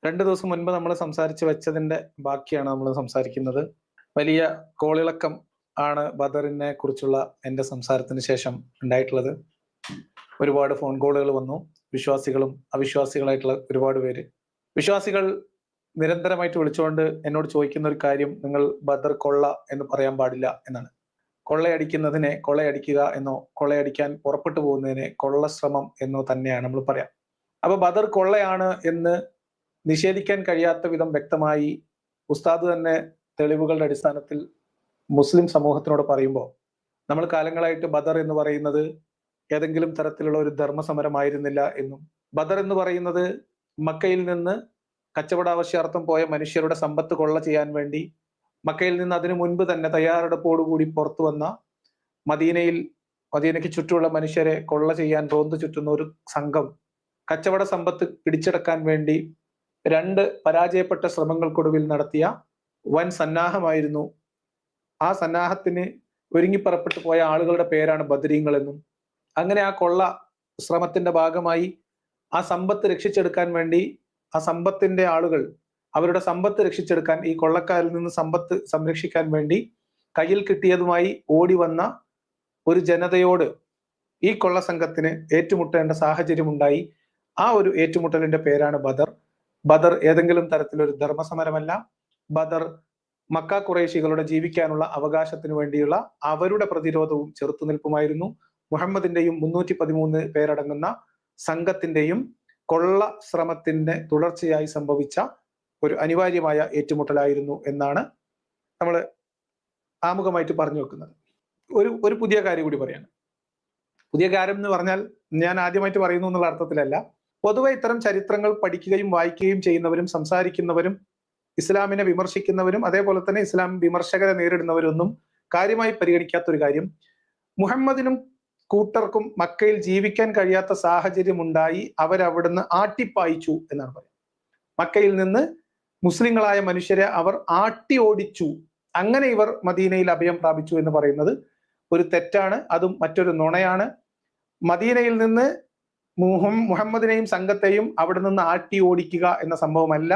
2 ദിവസം മുൻപ് നമ്മൾ സംസാരിച്ച് വെച്ചതിന്റെ ബാക്കിയാണ് നമ്മൾ സംസാരിക്കുന്നത്. വലിയ കോളിളക്കം ആണ് ബദറിനെ കുറിച്ചുള്ള എൻ്റെ സംസാരത്തിന് ശേഷം ഉണ്ടായിട്ടുള്ളത്. ഒരുപാട് ഫോൺ കോളുകൾ വന്നു. വിശ്വാസികളും അവിശ്വാസികളായിട്ടുള്ള ഒരുപാട് പേര്. വിശ്വാസികൾ നിരന്തരമായിട്ട് വിളിച്ചുകൊണ്ട് എന്നോട് ചോദിക്കുന്ന ഒരു കാര്യം, നിങ്ങൾ ബദർ കൊള്ള എന്ന് പറയാൻ പാടില്ല എന്നാണ്. കൊള്ളയടിക്കുന്നതിനെ കൊള്ളയടിക്കുക എന്നോ കൊള്ളയടിക്കാൻ പുറപ്പെട്ടു പോകുന്നതിനെ കൊള്ളശ്രമം എന്നോ തന്നെയാണ് നമ്മൾ പറയാം. അപ്പൊ ബദർ കൊള്ളയാണ് എന്ന് നിഷേധിക്കാൻ കഴിയാത്ത വിധം വ്യക്തമായി ഉസ്താദ് തന്നെ തെളിവുകളുടെ അടിസ്ഥാനത്തിൽ മുസ്ലിം സമൂഹത്തിനോട് പറയുമ്പോൾ, നമ്മൾ കാലങ്ങളായിട്ട് ബദർ എന്ന് പറയുന്നത് ഏതെങ്കിലും തരത്തിലുള്ള ഒരു ധർമ്മസമരമായിരുന്നില്ല എന്നും, ബദർ എന്ന് പറയുന്നത് മക്കയിൽ നിന്ന് കച്ചവടാവശ്യാർത്ഥം പോയ മനുഷ്യരുടെ സമ്പത്ത് കൊള്ള ചെയ്യാൻ വേണ്ടി മക്കയിൽ നിന്ന് അതിനു മുൻപ് തന്നെ തയ്യാറെടുപ്പോടുകൂടി പുറത്തു വന്ന മദീനയ്ക്ക് ചുറ്റുമുള്ള മനുഷ്യരെ കൊള്ള ചെയ്യാൻ റോന്തു ചുറ്റുന്ന ഒരു സംഘം കച്ചവട സമ്പത്ത് പിടിച്ചെടുക്കാൻ വേണ്ടി 2 പരാജയപ്പെട്ട ശ്രമങ്ങൾക്കൊടുവിൽ നടത്തിയ വൻ സന്നാഹമായിരുന്നു. ആ സന്നാഹത്തിന് ഒരുങ്ങിപ്പുറപ്പെട്ടു പോയ ആളുകളുടെ പേരാണ് ബദരീങ്ങൾ എന്നും, അങ്ങനെ ആ കൊള്ള ശ്രമത്തിന്റെ ഭാഗമായി ആ സമ്പത്ത് രക്ഷിച്ചെടുക്കാൻ വേണ്ടി ആ സമ്പത്തിന്റെ ആളുകൾ അവരുടെ സമ്പത്ത് രക്ഷിച്ചെടുക്കാൻ, ഈ കൊള്ളക്കാരിൽ നിന്ന് സമ്പത്ത് സംരക്ഷിക്കാൻ വേണ്ടി കയ്യിൽ കിട്ടിയതുമായി ഓടി വന്ന ഒരു ജനതയോട് ഈ കൊള്ള സംഘത്തിന് ഏറ്റുമുട്ടേണ്ട സാഹചര്യം ഉണ്ടായി. ആ ഒരു ഏറ്റുമുട്ടലിന്റെ പേരാണ് ബദർ. ബദർ ഏതെങ്കിലും തരത്തിലൊരു ധർമ്മസമരമല്ല. ബദർ മക്ക ഖുറൈശികളുടെ ജീവിക്കാനുള്ള അവകാശത്തിന് വേണ്ടിയുള്ള അവരുടെ പ്രതിരോധവും ചെറുത്തുനിൽപ്പുമായിരുന്നു. മുഹമ്മദിന്റെയും 313 പേരടങ്ങുന്ന സംഘത്തിന്റെയും കൊള്ള ശ്രമത്തിന്റെ തുടർച്ചയായി സംഭവിച്ച ഒരു അനിവാര്യമായ ഏറ്റുമുട്ടലായിരുന്നു എന്നാണ് നമ്മൾ ആമുഖമായിട്ട് പറഞ്ഞു വെക്കുന്നത്. ഒരു പുതിയ കാര്യം കൂടി പറയാണ്. പുതിയ കാര്യം എന്ന് പറഞ്ഞാൽ ഞാൻ ആദ്യമായിട്ട് പറയുന്നു എന്നുള്ള അർത്ഥത്തിലല്ല. പൊതുവെ ഇത്തരം ചരിത്രങ്ങൾ പഠിക്കുകയും വായിക്കുകയും ചെയ്യുന്നവരും സംസാരിക്കുന്നവരും ഇസ്ലാമിനെ വിമർശിക്കുന്നവരും അതേപോലെ തന്നെ ഇസ്ലാം വിമർശകരെ നേരിടുന്നവരൊന്നും കാര്യമായി പരിഗണിക്കാത്തൊരു കാര്യം, മുഹമ്മദിനും കൂട്ടർക്കും മക്കയിൽ ജീവിക്കാൻ കഴിയാത്ത സാഹചര്യം ഉണ്ടായി അവരവിടുന്ന് ആട്ടിപ്പായിച്ചു എന്നാണ് പറയുന്നത്. മക്കയിൽ നിന്ന് മുസ്ലിങ്ങളായ മനുഷ്യരെ അവർ ആട്ടി ഓടിച്ചു, അങ്ങനെ ഇവർ മദീനയിൽ അഭയം പ്രാപിച്ചു എന്ന് പറയുന്നത് ഒരു തെറ്റാണ്. അതും മറ്റൊരു നുണയാണ്. മദീനയിൽ നിന്ന് മുഹമ്മദിനെയും സംഘത്തെയും അവിടെ നിന്ന് ആട്ടി ഓടിക്കുക എന്ന സംഭവമല്ല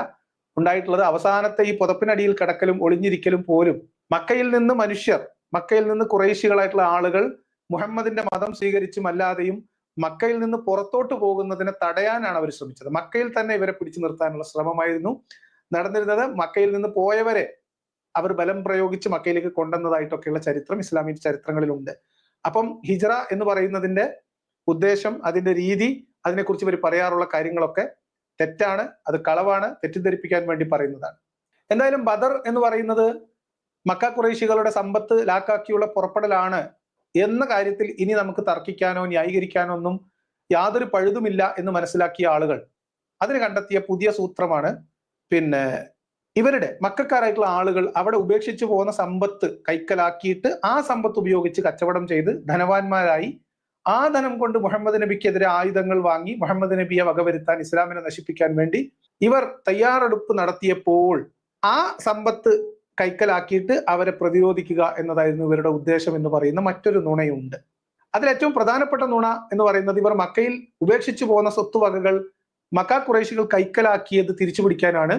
ഉണ്ടായിട്ടുള്ളത്. അവസാനത്തെ ഈ പുതപ്പിനടിയിൽ കിടക്കലും ഒളിഞ്ഞിരിക്കലും പോലും മക്കയിൽ നിന്ന് ഖുറൈശികളായിട്ടുള്ള ആളുകൾ മുഹമ്മദിന്റെ മതം സ്വീകരിച്ചും അല്ലാതെയും മക്കയിൽ നിന്ന് പുറത്തോട്ട് പോകുന്നതിനെ തടയാനാണ് അവർ ശ്രമിച്ചത്. മക്കയിൽ തന്നെ ഇവരെ പിടിച്ചു നിർത്താനുള്ള ശ്രമമായിരുന്നു നടന്നിരുന്നത്. മക്കയിൽ നിന്ന് പോയവരെ അവർ ബലം പ്രയോഗിച്ച് മക്കയിലേക്ക് കൊണ്ടുവന്നതായിട്ടൊക്കെയുള്ള ചരിത്രം ഇസ്ലാമിക ചരിത്രങ്ങളിലുണ്ട്. അപ്പം ഹിജ്റ എന്ന് പറയുന്നതിന്റെ ഉദ്ദേശം, അതിന്റെ രീതി, അതിനെക്കുറിച്ച് ഇവർ പറയാറുള്ള കാര്യങ്ങളൊക്കെ തെറ്റാണ്, അത് കളവാണ്, തെറ്റിദ്ധരിപ്പിക്കാൻ വേണ്ടി പറയുന്നതാണ്. എന്തായാലും ബദർ എന്ന് പറയുന്നത് മക്ക ഖുറൈശികളുടെ സമ്പത്ത് ലാക്കാക്കിയുള്ള പുറപ്പെടലാണ് എന്ന കാര്യത്തിൽ ഇനി നമുക്ക് തർക്കിക്കാനോ ന്യായീകരിക്കാനോ ഒന്നും യാതൊരു പഴുതുമില്ല എന്ന് മനസ്സിലാക്കിയ ആളുകൾ അതിന് കണ്ടെത്തിയ പുതിയ സൂത്രമാണ്, ഇവരുടെ മക്കാരായിട്ടുള്ള ആളുകൾ അവിടെ ഉപേക്ഷിച്ചു പോകുന്ന സമ്പത്ത് കൈക്കലാക്കിയിട്ട് ആ സമ്പത്ത് ഉപയോഗിച്ച് കച്ചവടം ചെയ്ത് ധനവാന്മാരായി ആ ധനം കൊണ്ട് മുഹമ്മദ് നബിക്കെതിരെ ആയുധങ്ങൾ വാങ്ങി മുഹമ്മദ് നബിയെ വകവരുത്താൻ, ഇസ്ലാമിനെ നശിപ്പിക്കാൻ വേണ്ടി ഇവർ തയ്യാറെടുപ്പ് നടത്തിയപ്പോൾ ആ സമ്പത്ത് കൈക്കലാക്കിയിട്ട് അവരെ പ്രതിരോധിക്കുക എന്നതായിരുന്നു ഇവരുടെ ഉദ്ദേശം എന്ന് പറയുന്ന മറ്റൊരു നുണയുണ്ട്. അതിലേറ്റവും പ്രധാനപ്പെട്ട നുണ എന്ന് പറയുന്നത്, ഇവർ മക്കയിൽ ഉപേക്ഷിച്ചു പോകുന്ന സ്വത്തുവകകൾ മക്ക ഖുറൈശികൾ കൈക്കലാക്കിയത് തിരിച്ചു പിടിക്കാനാണ്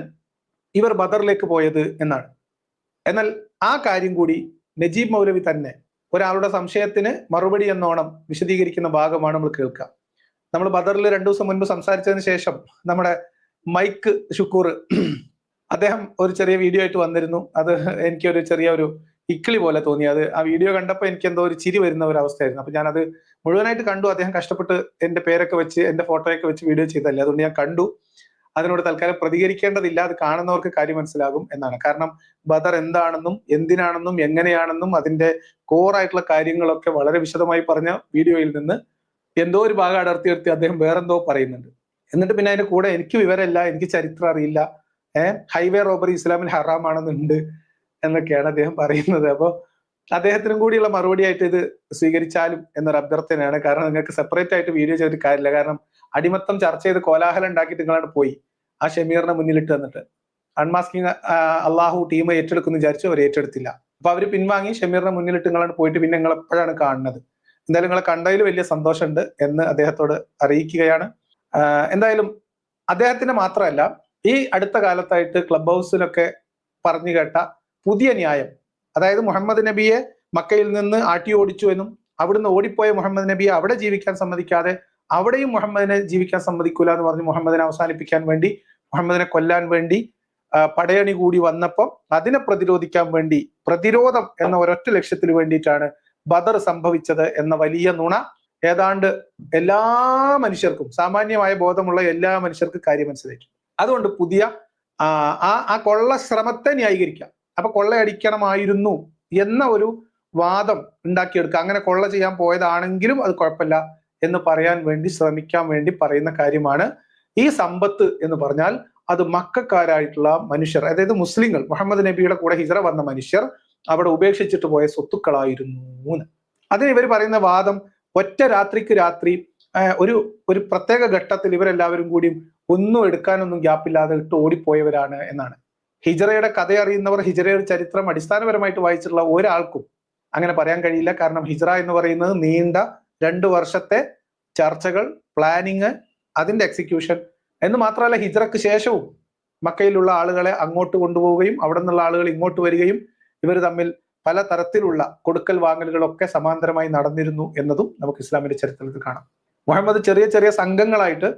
ഇവർ ബദറിലേക്ക് പോയത് എന്നാണ്. എന്നാൽ ആ കാര്യം കൂടി നജീബ് മൗലവി തന്നെ ഒരാളുടെ സംശയത്തിന് മറുപടി എന്നോണം വിശദീകരിക്കുന്ന ഭാഗമാണ് നമ്മൾ കേൾക്കുക. നമ്മൾ ബദറിൽ 2 ദിവസം മുൻപ് സംസാരിച്ചതിന് ശേഷം നമ്മുടെ മൈക്ക് ഷുക്കൂർ അദ്ദേഹം ഒരു ചെറിയ വീഡിയോ ആയിട്ട് വന്നിരുന്നു. അത് എനിക്കൊരു ചെറിയൊരു ഇക്കിളി പോലെ തോന്നി. ആ വീഡിയോ കണ്ടപ്പോൾ എനിക്ക് എന്തോ ഒരു ചിരി വരുന്ന ഒരു അവസ്ഥയായിരുന്നു. അപ്പൊ ഞാനത് മുഴുവനായിട്ട് കണ്ടു. അദ്ദേഹം കഷ്ടപ്പെട്ട് എന്റെ പേരൊക്കെ വെച്ച് എന്റെ ഫോട്ടോയൊക്കെ വെച്ച് വീഡിയോ ചെയ്തല്ലേ, അതുകൊണ്ട് ഞാൻ കണ്ടു. അതിനോട് തൽക്കാലം പ്രതികരിക്കേണ്ടതില്ല, അത് കാണുന്നവർക്ക് കാര്യം മനസ്സിലാകും എന്നാണ്. കാരണം ബദർ എന്താണെന്നും എന്തിനാണെന്നും എങ്ങനെയാണെന്നും അതിന്റെ കോറായിട്ടുള്ള കാര്യങ്ങളൊക്കെ വളരെ വിശദമായി പറഞ്ഞ വീഡിയോയിൽ നിന്ന് എന്തോ ഒരു ഭാഗം അടർത്തി അദ്ദേഹം വേറെന്തോ പറയുന്നുണ്ട്. എന്നിട്ട് പിന്നെ അതിന്റെ കൂടെ എനിക്ക് വിവരമില്ല, എനിക്ക് ചരിത്രം അറിയില്ല, ഹൈവേ റോബറി ഇസ്ലാമിൽ ഹറാമാണെന്നുണ്ട് എന്നൊക്കെയാണ് അദ്ദേഹം പറയുന്നത്. അപ്പോൾ അദ്ദേഹത്തിനും കൂടിയുള്ള മറുപടി ആയിട്ട് ഇത് സ്വീകരിച്ചാലും എന്നൊരു അഭ്യർത്ഥനയാണ്. കാരണം നിങ്ങൾക്ക് സെപ്പറേറ്റ് ആയിട്ട് വീഡിയോ ചെയ്തിട്ട് കാര്യമില്ല. കാരണം അടിമത്തം ചർച്ച ചെയ്ത് കോലാഹലം ഉണ്ടാക്കിയിട്ട് നിങ്ങളാണ് പോയി ആ ഷമീറിനെ മുന്നിലിട്ട് തന്നിട്ട് അൺമാസ്കിങ് അള്ളാഹു ടീം ഏറ്റെടുക്കുന്നു വിചാരിച്ചു, അവർ ഏറ്റെടുത്തില്ല. അപ്പൊ അവര് പിൻവാങ്ങി ഷമീറിനെ മുന്നിലിട്ട് നിങ്ങളാണ് പോയിട്ട് പിന്നെ നിങ്ങൾ എപ്പോഴാണ് കാണുന്നത്. എന്തായാലും നിങ്ങളെ കണ്ടതിൽ വലിയ സന്തോഷമുണ്ട് എന്ന് അദ്ദേഹത്തോട് അറിയിക്കുകയാണ്. എന്തായാലും അദ്ദേഹത്തിന് മാത്രമല്ല, ഈ അടുത്ത കാലത്തായിട്ട് ക്ലബ് ഹൗസിലൊക്കെ പറഞ്ഞു കേട്ട പുതിയ ന്യായം, അതായത് മുഹമ്മദ് നബിയെ മക്കയിൽ നിന്ന് ആട്ടി ഓടിച്ചു എന്നും അവിടുന്ന് ഓടിപ്പോയ മുഹമ്മദ് നബിയെ അവിടെ ജീവിക്കാൻ സമ്മതിക്കാതെ അവിടെയും മുഹമ്മദിനെ ജീവിക്കാൻ സമ്മതിക്കൂല എന്ന് പറഞ്ഞ് മുഹമ്മദിനെ അവസാനിപ്പിക്കാൻ വേണ്ടി, മുഹമ്മദിനെ കൊല്ലാൻ വേണ്ടി പടയണി കൂടി വന്നപ്പോൾ അതിനെ പ്രതിരോധിക്കാൻ വേണ്ടി, പ്രതിരോധം എന്ന ഒരൊറ്റ ലക്ഷ്യത്തിന് വേണ്ടിയിട്ടാണ് ബദർ സംഭവിച്ചത് എന്ന വലിയ നുണ ഏതാണ്ട് എല്ലാ മനുഷ്യർക്കും, സാമാന്യമായ ബോധമുള്ള എല്ലാ മനുഷ്യർക്കും കാര്യം മനസ്സിലാക്കി. അതുകൊണ്ട് പുതിയ ആ കൊള്ള ശ്രമത്തെ ന്യായീകരിക്കാം. അപ്പൊ കൊള്ളയടിക്കണമായിരുന്നു എന്ന ഒരു വാദം ഉണ്ടാക്കിയെടുക്കുക. അങ്ങനെ കൊള്ള ചെയ്യാൻ പോയതാണെങ്കിലും അത് കുഴപ്പമില്ല എന്ന് പറയാൻ വേണ്ടി ശ്രമിക്കാൻ വേണ്ടി പറയുന്ന കാര്യമാണ് ഈ സമ്പത്ത് എന്ന് പറഞ്ഞാൽ അത് മക്കക്കാരായിട്ടുള്ള മനുഷ്യർ, അതായത് മുസ്ലിങ്ങൾ, മുഹമ്മദ് നബിയുടെ കൂടെ ഹിജ്റ വന്ന മനുഷ്യർ അവിടെ ഉപേക്ഷിച്ചിട്ട് പോയ സ്വത്തുക്കളായിരുന്നു. അതിന് ഇവർ പറയുന്ന വാദം ഒറ്റ രാത്രിക്ക് രാത്രി ഒരു പ്രത്യേക ഘട്ടത്തിൽ ഇവരെല്ലാവരും കൂടിയും ഒന്നും എടുക്കാനൊന്നും ഗ്യാപ്പില്ലാതെ ഇട്ട് ഓടിപ്പോയവരാണ് എന്നാണ്. ഹിജ്റയുടെ കഥ അറിയുന്നവർ, ഹിജ്റയുടെ ചരിത്രം അടിസ്ഥാനപരമായിട്ട് വായിച്ചിട്ടുള്ള ഒരാൾക്കും അങ്ങനെ പറയാൻ കഴിയില്ല. കാരണം ഹിജ്റ എന്ന് പറയുന്നത് നീണ്ട 2 വർഷത്തെ ചർച്ചകൾ, പ്ലാനിങ്, അതിന്റെ എക്സിക്യൂഷൻ എന്ന് മാത്രമല്ല, ഹിജ്റക്ക് ശേഷവും മക്കയിലുള്ള ആളുകളെ അങ്ങോട്ട് കൊണ്ടുപോവുകയും അവിടെ നിന്നുള്ള ആളുകൾ ഇങ്ങോട്ട് വരികയും ഇവർ തമ്മിൽ പല തരത്തിലുള്ള കൊടുക്കൽ വാങ്ങലുകളൊക്കെ സമാന്തരമായി നടന്നിരുന്നു എന്നതും നമുക്ക് ഇസ്ലാമിന്റെ ചരിത്രത്തിൽ കാണാം. മുഹമ്മദ് ചെറിയ ചെറിയ സംഘങ്ങളായിട്ട്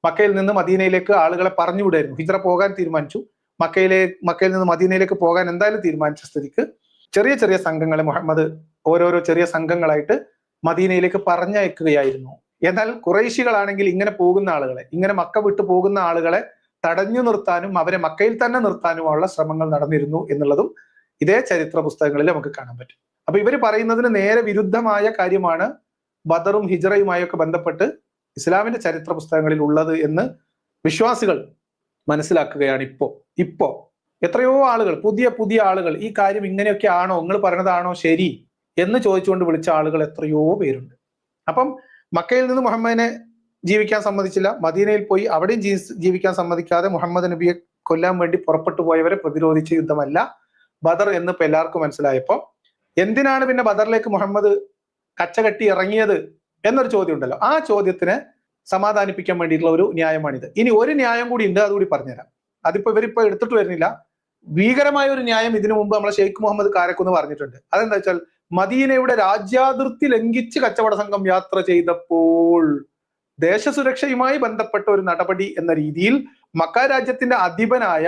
മക്കയിൽ നിന്ന് മദീനയിലേക്ക് ആളുകളെ പറഞ്ഞു വിടായിരുന്നു. ഹിജ്റ പോകാൻ തീരുമാനിച്ചു, മക്കയിൽ നിന്ന് മദീനയിലേക്ക് പോകാൻ എന്തായാലും തീരുമാനിച്ച സ്ഥിതിക്ക് ചെറിയ ചെറിയ സംഘങ്ങളെ മുഹമ്മദ് ഓരോരോ ചെറിയ സംഘങ്ങളായിട്ട് മദീനയിലേക്ക് പറഞ്ഞയക്കുകയായിരുന്നു. എന്നാൽ ഖുറൈശികളാണെങ്കിൽ ഇങ്ങനെ പോകുന്ന ആളുകളെ, ഇങ്ങനെ മക്ക വിട്ടു പോകുന്ന ആളുകളെ തടഞ്ഞു നിർത്താനും അവരെ മക്കയിൽ തന്നെ നിർത്താനുമുള്ള ശ്രമങ്ങൾ നടന്നിരുന്നു എന്നുള്ളതും ഇതേ ചരിത്ര പുസ്തകങ്ങളിൽ നമുക്ക് കാണാൻ പറ്റും. അപ്പൊ ഇവർ പറയുന്നതിന് നേരെ വിരുദ്ധമായ കാര്യമാണ് ബദറും ഹിജ്റയുമായൊക്കെ ബന്ധപ്പെട്ട് ഇസ്ലാമിന്റെ ചരിത്ര പുസ്തകങ്ങളിൽ ഉള്ളത് എന്ന് വിശ്വാസികൾ മനസ്സിലാക്കുകയാണ്. ഇപ്പോ എത്രയോ ആളുകൾ, പുതിയ ആളുകൾ ഈ കാര്യം ഇങ്ങനെയൊക്കെ ആണോ, നിങ്ങൾ പറഞ്ഞതാണോ ശരി എന്ന് ചോദിച്ചുകൊണ്ട് വിളിച്ച ആളുകൾ എത്രയോ പേരുണ്ട്. അപ്പം മക്കയിൽ നിന്ന് മുഹമ്മദിനെ ജീവിക്കാൻ സമ്മതിച്ചില്ല, മദീനയിൽ പോയി അവിടെയും ജീവിക്കാൻ സമ്മതിക്കാതെ മുഹമ്മദ് നബിയെ കൊല്ലാൻ വേണ്ടി പുറപ്പെട്ടു പോയവരെ പ്രതിരോധിച്ച യുദ്ധമല്ല ബദർ എന്ന് ഇപ്പൊ എല്ലാവർക്കും മനസ്സിലായപ്പോ എന്തിനാണ് പിന്നെ ബദറിലേക്ക് മുഹമ്മദ് കച്ചകെട്ടി ഇറങ്ങിയത് എന്നൊരു ചോദ്യം ഉണ്ടല്ലോ. ആ ചോദ്യത്തിനെ സമാധാനിപ്പിക്കാൻ വേണ്ടിയിട്ടുള്ള ഒരു ന്യായമാണിത്. ഇനി ഒരു ന്യായം കൂടി ഉണ്ട്, അതുകൂടി പറഞ്ഞുതരാം. ഇവരിപ്പോ എടുത്തിട്ട് വരുന്നില്ല. ഭീകരമായ ഒരു ന്യായം ഇതിനു മുമ്പ് നമ്മളെ ഷെയ്ഖ് മുഹമ്മദ് കാരക്കുന്ന് പറഞ്ഞിട്ടുണ്ട്. അതെന്താ വെച്ചാൽ മദീനയുടെ രാജ്യാതിർത്തി ലംഘിച്ച് കച്ചവട സംഘം യാത്ര ചെയ്തപ്പോൾ ദേശസുരക്ഷയുമായി ബന്ധപ്പെട്ട ഒരു നടപടി എന്ന രീതിയിൽ മക്ക രാജ്യത്തിന്റെ അധിപനായ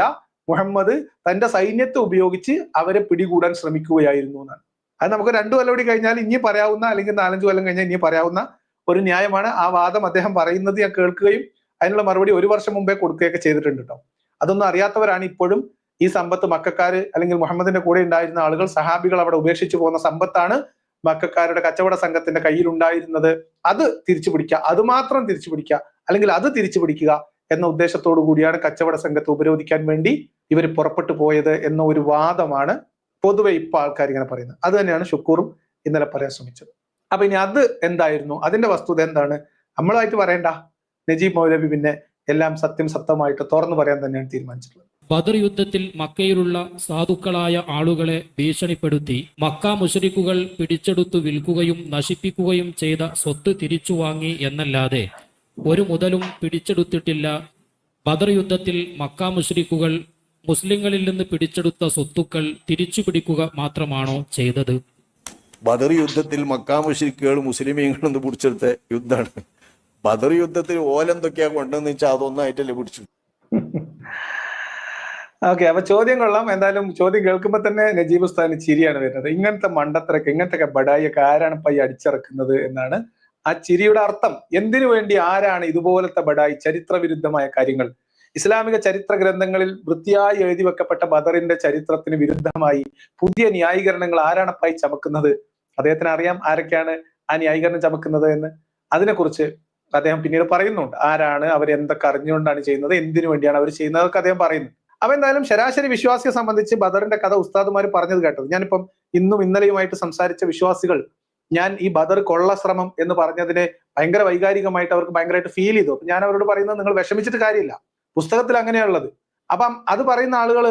മുഹമ്മദ് തന്റെ സൈന്യത്തെ ഉപയോഗിച്ച് അവരെ പിടികൂടാൻ ശ്രമിക്കുകയായിരുന്നു എന്നാണ്. അത് നമുക്ക് 2 കൊല്ലം കൂടി കഴിഞ്ഞാൽ ഇനി പറയാവുന്ന, അല്ലെങ്കിൽ 4-5 കൊല്ലം കഴിഞ്ഞാൽ ഇനി പറയാവുന്ന ഒരു ന്യായമാണ്. ആ വാദം അദ്ദേഹം പറയുന്നത് ഞാൻ കേൾക്കുകയും അതിനുള്ള മറുപടി 1 വർഷം മുമ്പേ കൊടുക്കുകയൊക്കെ ചെയ്തിട്ടുണ്ട് കേട്ടോ. അതൊന്നും അറിയാത്തവരാണ് ഇപ്പോഴും ഈ സമ്പത്ത് മക്കക്കാര് അല്ലെങ്കിൽ മുഹമ്മദിന്റെ കൂടെ ഉണ്ടായിരുന്ന ആളുകൾ, സഹാബികൾ അവിടെ ഉപേക്ഷിച്ചു പോകുന്ന സമ്പത്താണ് മക്കക്കാരുടെ കച്ചവട സംഘത്തിന്റെ കയ്യിൽ ഉണ്ടായിരുന്നത്, അത് തിരിച്ചു പിടിക്കുക, അത് മാത്രം തിരിച്ചു പിടിക്കുക, അല്ലെങ്കിൽ അത് തിരിച്ചു പിടിക്കുക എന്ന ഉദ്ദേശത്തോടു കൂടിയാണ് കച്ചവട സംഘത്തെ ഉപരോധിക്കാൻ വേണ്ടി ഇവർ പുറപ്പെട്ടു പോയത് എന്ന ഒരു വാദമാണ് പൊതുവെ ഇപ്പൊ ആൾക്കാർ ഇങ്ങനെ പറയുന്നത്. അത് തന്നെയാണ് ഷുക്കൂറും ഇന്നലെ പറയാൻ ശ്രമിച്ചത്. അപ്പൊ ഇനി അത് എന്തായിരുന്നു, അതിന്റെ വസ്തുത എന്താണ്, നമ്മളായിട്ട് പറയണ്ട. നജീബ് മൗലവി പിന്നെ എല്ലാം സത്യമായിട്ട് തുറന്നു പറയാൻ തന്നെയാണ് തീരുമാനിച്ചിട്ടുള്ളത്. ബദർ യുദ്ധത്തിൽ മക്കയിലുള്ള സാധുക്കളായ ആളുകളെ ഭീഷണിപ്പെടുത്തി മക്ക മുശ്രിക്കുകൾ പിടിച്ചെടുത്തു വിൽക്കുകയും നശിപ്പിക്കുകയും ചെയ്ത സ്വത്ത് തിരിച്ചു വാങ്ങി എന്നല്ലാതെ ഒരു മുതലും പിടിച്ചെടുത്തിട്ടില്ല. ബദർ യുദ്ധത്തിൽ മക്ക മുശ്രിക്കുകൾ മുസ്ലിങ്ങളിൽ നിന്ന് പിടിച്ചെടുത്ത സ്വത്തുക്കൾ തിരിച്ചു പിടിക്കുക മാത്രമാണോ ചെയ്തത്? ബദർ യുദ്ധത്തിൽ മക്ക മുശ്രിക്കുകൾ മുസ്ലിമീങ്ങളൊന്ന് പിടിച്ചെടുത്ത യുദ്ധമാണ്. ബദർ യുദ്ധത്തിൽ ഓലെന്തൊക്കെയാ കൊണ്ടെന്ന് വെച്ചാൽ അതൊന്നായിട്ടല്ലേ പിടിച്ചു. ഓക്കെ, അപ്പൊ ചോദ്യം കൊള്ളാം. എന്തായാലും ചോദ്യം കേൾക്കുമ്പോ തന്നെ നജീബ് ഉസ്താദിന് ചിരിയാണ് വരുന്നത്. ഇങ്ങനത്തെ മണ്ടത്തരൊക്കെ, ഇങ്ങനത്തെ ബഡായിയൊക്കെ ആരാണ് ഇപ്പൊ ഈ അടിച്ചിറക്കുന്നത് എന്നാണ് ആ ചിരിയുടെ അർത്ഥം. എന്തിനു വേണ്ടി, ആരാണ് ഇതുപോലത്തെ ബഡായി, ചരിത്ര വിരുദ്ധമായ കാര്യങ്ങൾ, ഇസ്ലാമിക ചരിത്ര ഗ്രന്ഥങ്ങളിൽ വൃത്തിയായി എഴുതി വെക്കപ്പെട്ട ബദറിന്റെ ചരിത്രത്തിന് വിരുദ്ധമായി പുതിയ ന്യായീകരണങ്ങൾ ആരാണപ്പായി ചമക്കുന്നത്? അദ്ദേഹത്തിന് അറിയാം ആരൊക്കെയാണ് ആ ന്യായീകരണം ചമക്കുന്നത് എന്ന്. അതിനെക്കുറിച്ച് അദ്ദേഹം പിന്നീട് പറയുന്നുണ്ട്. ആരാണ്, അവർ എന്തൊക്കെ അറിഞ്ഞുകൊണ്ടാണ് ചെയ്യുന്നത്, എന്തിനു വേണ്ടിയാണ് അവർ ചെയ്യുന്നതൊക്കെ അദ്ദേഹം പറയുന്നു. അപ്പൊ എന്തായാലും ശരാശരി വിശ്വാസിയെ സംബന്ധിച്ച് ബദറിന്റെ കഥ ഉസ്താദുമാർ പറഞ്ഞത് കേട്ടത്, ഞാനിപ്പം ഇന്നും ഇന്നലെയുമായിട്ട് സംസാരിച്ച വിശ്വാസികൾ, ഞാൻ ഈ ബദർ കൊള്ള ശ്രമം എന്ന് പറഞ്ഞതിനെ ഭയങ്കര വൈകാരികമായിട്ട് അവർക്ക് ഭയങ്കരമായിട്ട് ഫീൽ ചെയ്തു. അപ്പൊ ഞാൻ അവരോട് പറയുന്നത്, നിങ്ങൾ വിഷമിച്ചിട്ട് കാര്യമില്ല, പുസ്തകത്തിൽ അങ്ങനെയുള്ളത്. അപ്പം അത് പറയുന്ന ആളുകൾ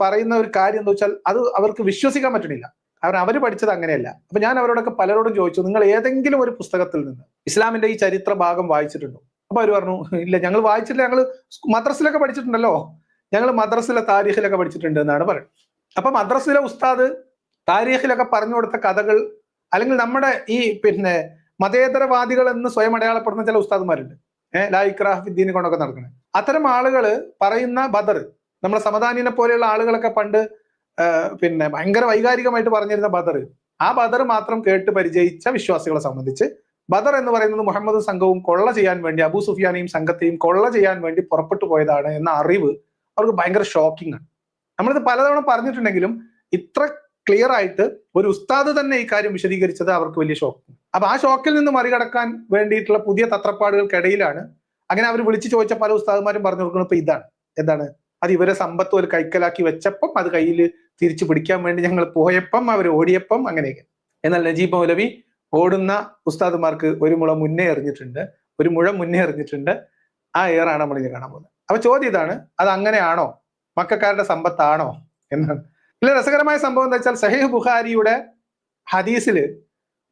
പറയുന്ന ഒരു കാര്യം എന്താ വെച്ചാൽ അത് അവർക്ക് വിശ്വസിക്കാൻ പറ്റണില്ല. അവര് പഠിച്ചത് അങ്ങനെയല്ല. അപ്പൊ ഞാൻ അവരോടൊക്കെ പലരോടും ചോദിച്ചു, നിങ്ങൾ ഏതെങ്കിലും ഒരു പുസ്തകത്തിൽ നിന്ന് ഇസ്ലാമിന്റെ ഈ ചരിത്ര ഭാഗം വായിച്ചിട്ടുണ്ടോ? അപ്പൊ അവർ പറഞ്ഞു, ഇല്ല ഞങ്ങൾ വായിച്ചിട്ടില്ല, ഞങ്ങൾ മദ്രസിലൊക്കെ പഠിച്ചിട്ടുണ്ടല്ലോ, ഞങ്ങൾ മദ്രസിലെ താരീഖിലൊക്കെ പഠിച്ചിട്ടുണ്ട് എന്നാണ് പറയുന്നത്. അപ്പൊ മദ്രസിലെ ഉസ്താദ് താരീഖിലൊക്കെ പറഞ്ഞു കൊടുത്ത കഥകൾ, അല്ലെങ്കിൽ നമ്മുടെ ഈ മതേതരവാദികൾ എന്ന് സ്വയം അടയാളപ്പെടുന്ന ചില ഉസ്താദുമാരുണ്ട്, ലാ ഇക്റാഹ ഫിദ്ദീൻ കൊണ്ടൊക്കെ നടക്കുന്നത്. അത്തരം ആളുകൾ പറയുന്ന ബദർ, നമ്മളെ സമദാനിനെ പോലെയുള്ള ആളുകളൊക്കെ പണ്ട് ഭയങ്കര വൈകാരികമായിട്ട് പറഞ്ഞിരുന്ന ബദർ, ആ ബദർ മാത്രം കേട്ട് പരിചയിച്ച വിശ്വാസികളെ സംബന്ധിച്ച് ബദർ എന്ന് പറയുന്നത് മുഹമ്മദ് സംഘവും കൊള്ള ചെയ്യാൻ വേണ്ടി, അബൂ സുഫിയാനെയും സംഘത്തെയും കൊള്ള ചെയ്യാൻ വേണ്ടി പുറപ്പെട്ടു പോയതാണ് എന്ന അറിവ് അവർക്ക് ഭയങ്കര ഷോക്കിംഗ് ആണ്. നമ്മളിത് പലതവണ പറഞ്ഞിട്ടുണ്ടെങ്കിലും ഇത്ര ക്ലിയർ ആയിട്ട് ഒരു ഉസ്താദ് തന്നെ ഈ കാര്യം വിശദീകരിച്ചത് അവർക്ക് വലിയ ഷോക്ക്. അപ്പൊ ആ ഷോക്കിൽ നിന്ന് മറികടക്കാൻ വേണ്ടിയിട്ടുള്ള പുതിയ തത്രപ്പാടുകൾക്കിടയിലാണ് അങ്ങനെ അവർ വിളിച്ചു ചോദിച്ച പല ഉസ്താദുമാരും പറഞ്ഞു കൊടുക്കുന്നത് ഇപ്പൊ ഇതാണ്. എന്താണ് അത്? ഇവരെ സമ്പത്ത് ഒരു കൈക്കലാക്കി വെച്ചപ്പം അത് കയ്യിൽ തിരിച്ചു പിടിക്കാൻ വേണ്ടി ഞങ്ങൾ പോയപ്പം അവർ ഓടിയപ്പം അങ്ങനെയൊക്കെ. എന്നാൽ നജീബ് മൗലവി ഓടുന്ന ഉസ്താദുമാർക്ക് ഒരു മുഴം മുന്നേ എറിഞ്ഞിട്ടുണ്ട്. ആ എയറാണ് നമ്മൾ ഇനി കാണാൻ പോകുന്നത്. അപ്പൊ ചോദ്യം ഇതാണ്, അത് അങ്ങനെയാണോ? മക്കക്കാരുടെ സമ്പത്താണോ എന്നാണ്. ഇതിലെ രസകരമായ സംഭവം എന്താ വെച്ചാൽ, സഹീഹ് ബുഖാരിയുടെ ഹദീസില്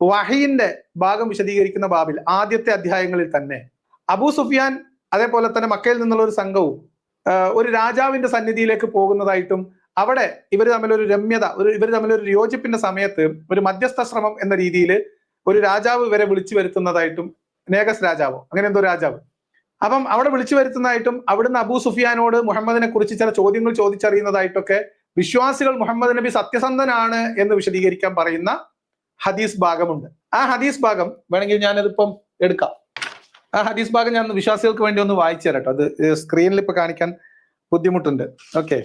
വഹയിന്റെ ഭാഗം വിശദീകരിക്കുന്ന ബാബിൽ ആദ്യത്തെ അധ്യായങ്ങളിൽ തന്നെ അബൂ സുഫിയാൻ അതേപോലെ തന്നെ മക്കയിൽ നിന്നുള്ള ഒരു സംഘവും ഒരു രാജാവിന്റെ സന്നിധിയിലേക്ക് പോകുന്നതായിട്ടും അവിടെ ഇവർ തമ്മിലൊരു രമ്യത, ഇവർ തമ്മിലൊരു യോജിപ്പിന്റെ സമയത്ത് ഒരു മധ്യസ്ഥ ശ്രമം എന്ന രീതിയിൽ ഒരു രാജാവ് ഇവരെ വിളിച്ചു വരുത്തുന്നതായിട്ടും, നേഗസ് രാജാവോ അങ്ങനെ എന്തോ രാജാവ്, അപ്പം അവിടെ വിളിച്ചു വരുത്തുന്നതായിട്ടും അവിടുന്ന് അബൂ സുഫിയാനോട് മുഹമ്മദിനെ കുറിച്ച് ചില ചോദ്യങ്ങൾ ചോദിച്ചറിയുന്നതായിട്ടൊക്കെ വിശ്വാസികൾ മുഹമ്മദ് നബി സത്യസന്ധനാണ് എന്ന് വിശദീകരിക്കാൻ പറയുന്ന ഹദീസ് ഭാഗമുണ്ട്. ആ ഹദീസ് ഭാഗം വേണമെങ്കിൽ ഞാനതിപ്പം എടുക്കാം. ആ ഹദീസ് ഭാഗം ഞാൻ വിശ്വാസികൾക്ക് വേണ്ടി ഒന്ന് വായിച്ചു തരാം കേട്ടോ. അത് സ്ക്രീനിൽ ഇപ്പൊ കാണിക്കാൻ ബുദ്ധിമുട്ടുണ്ട്. ഓക്കെ,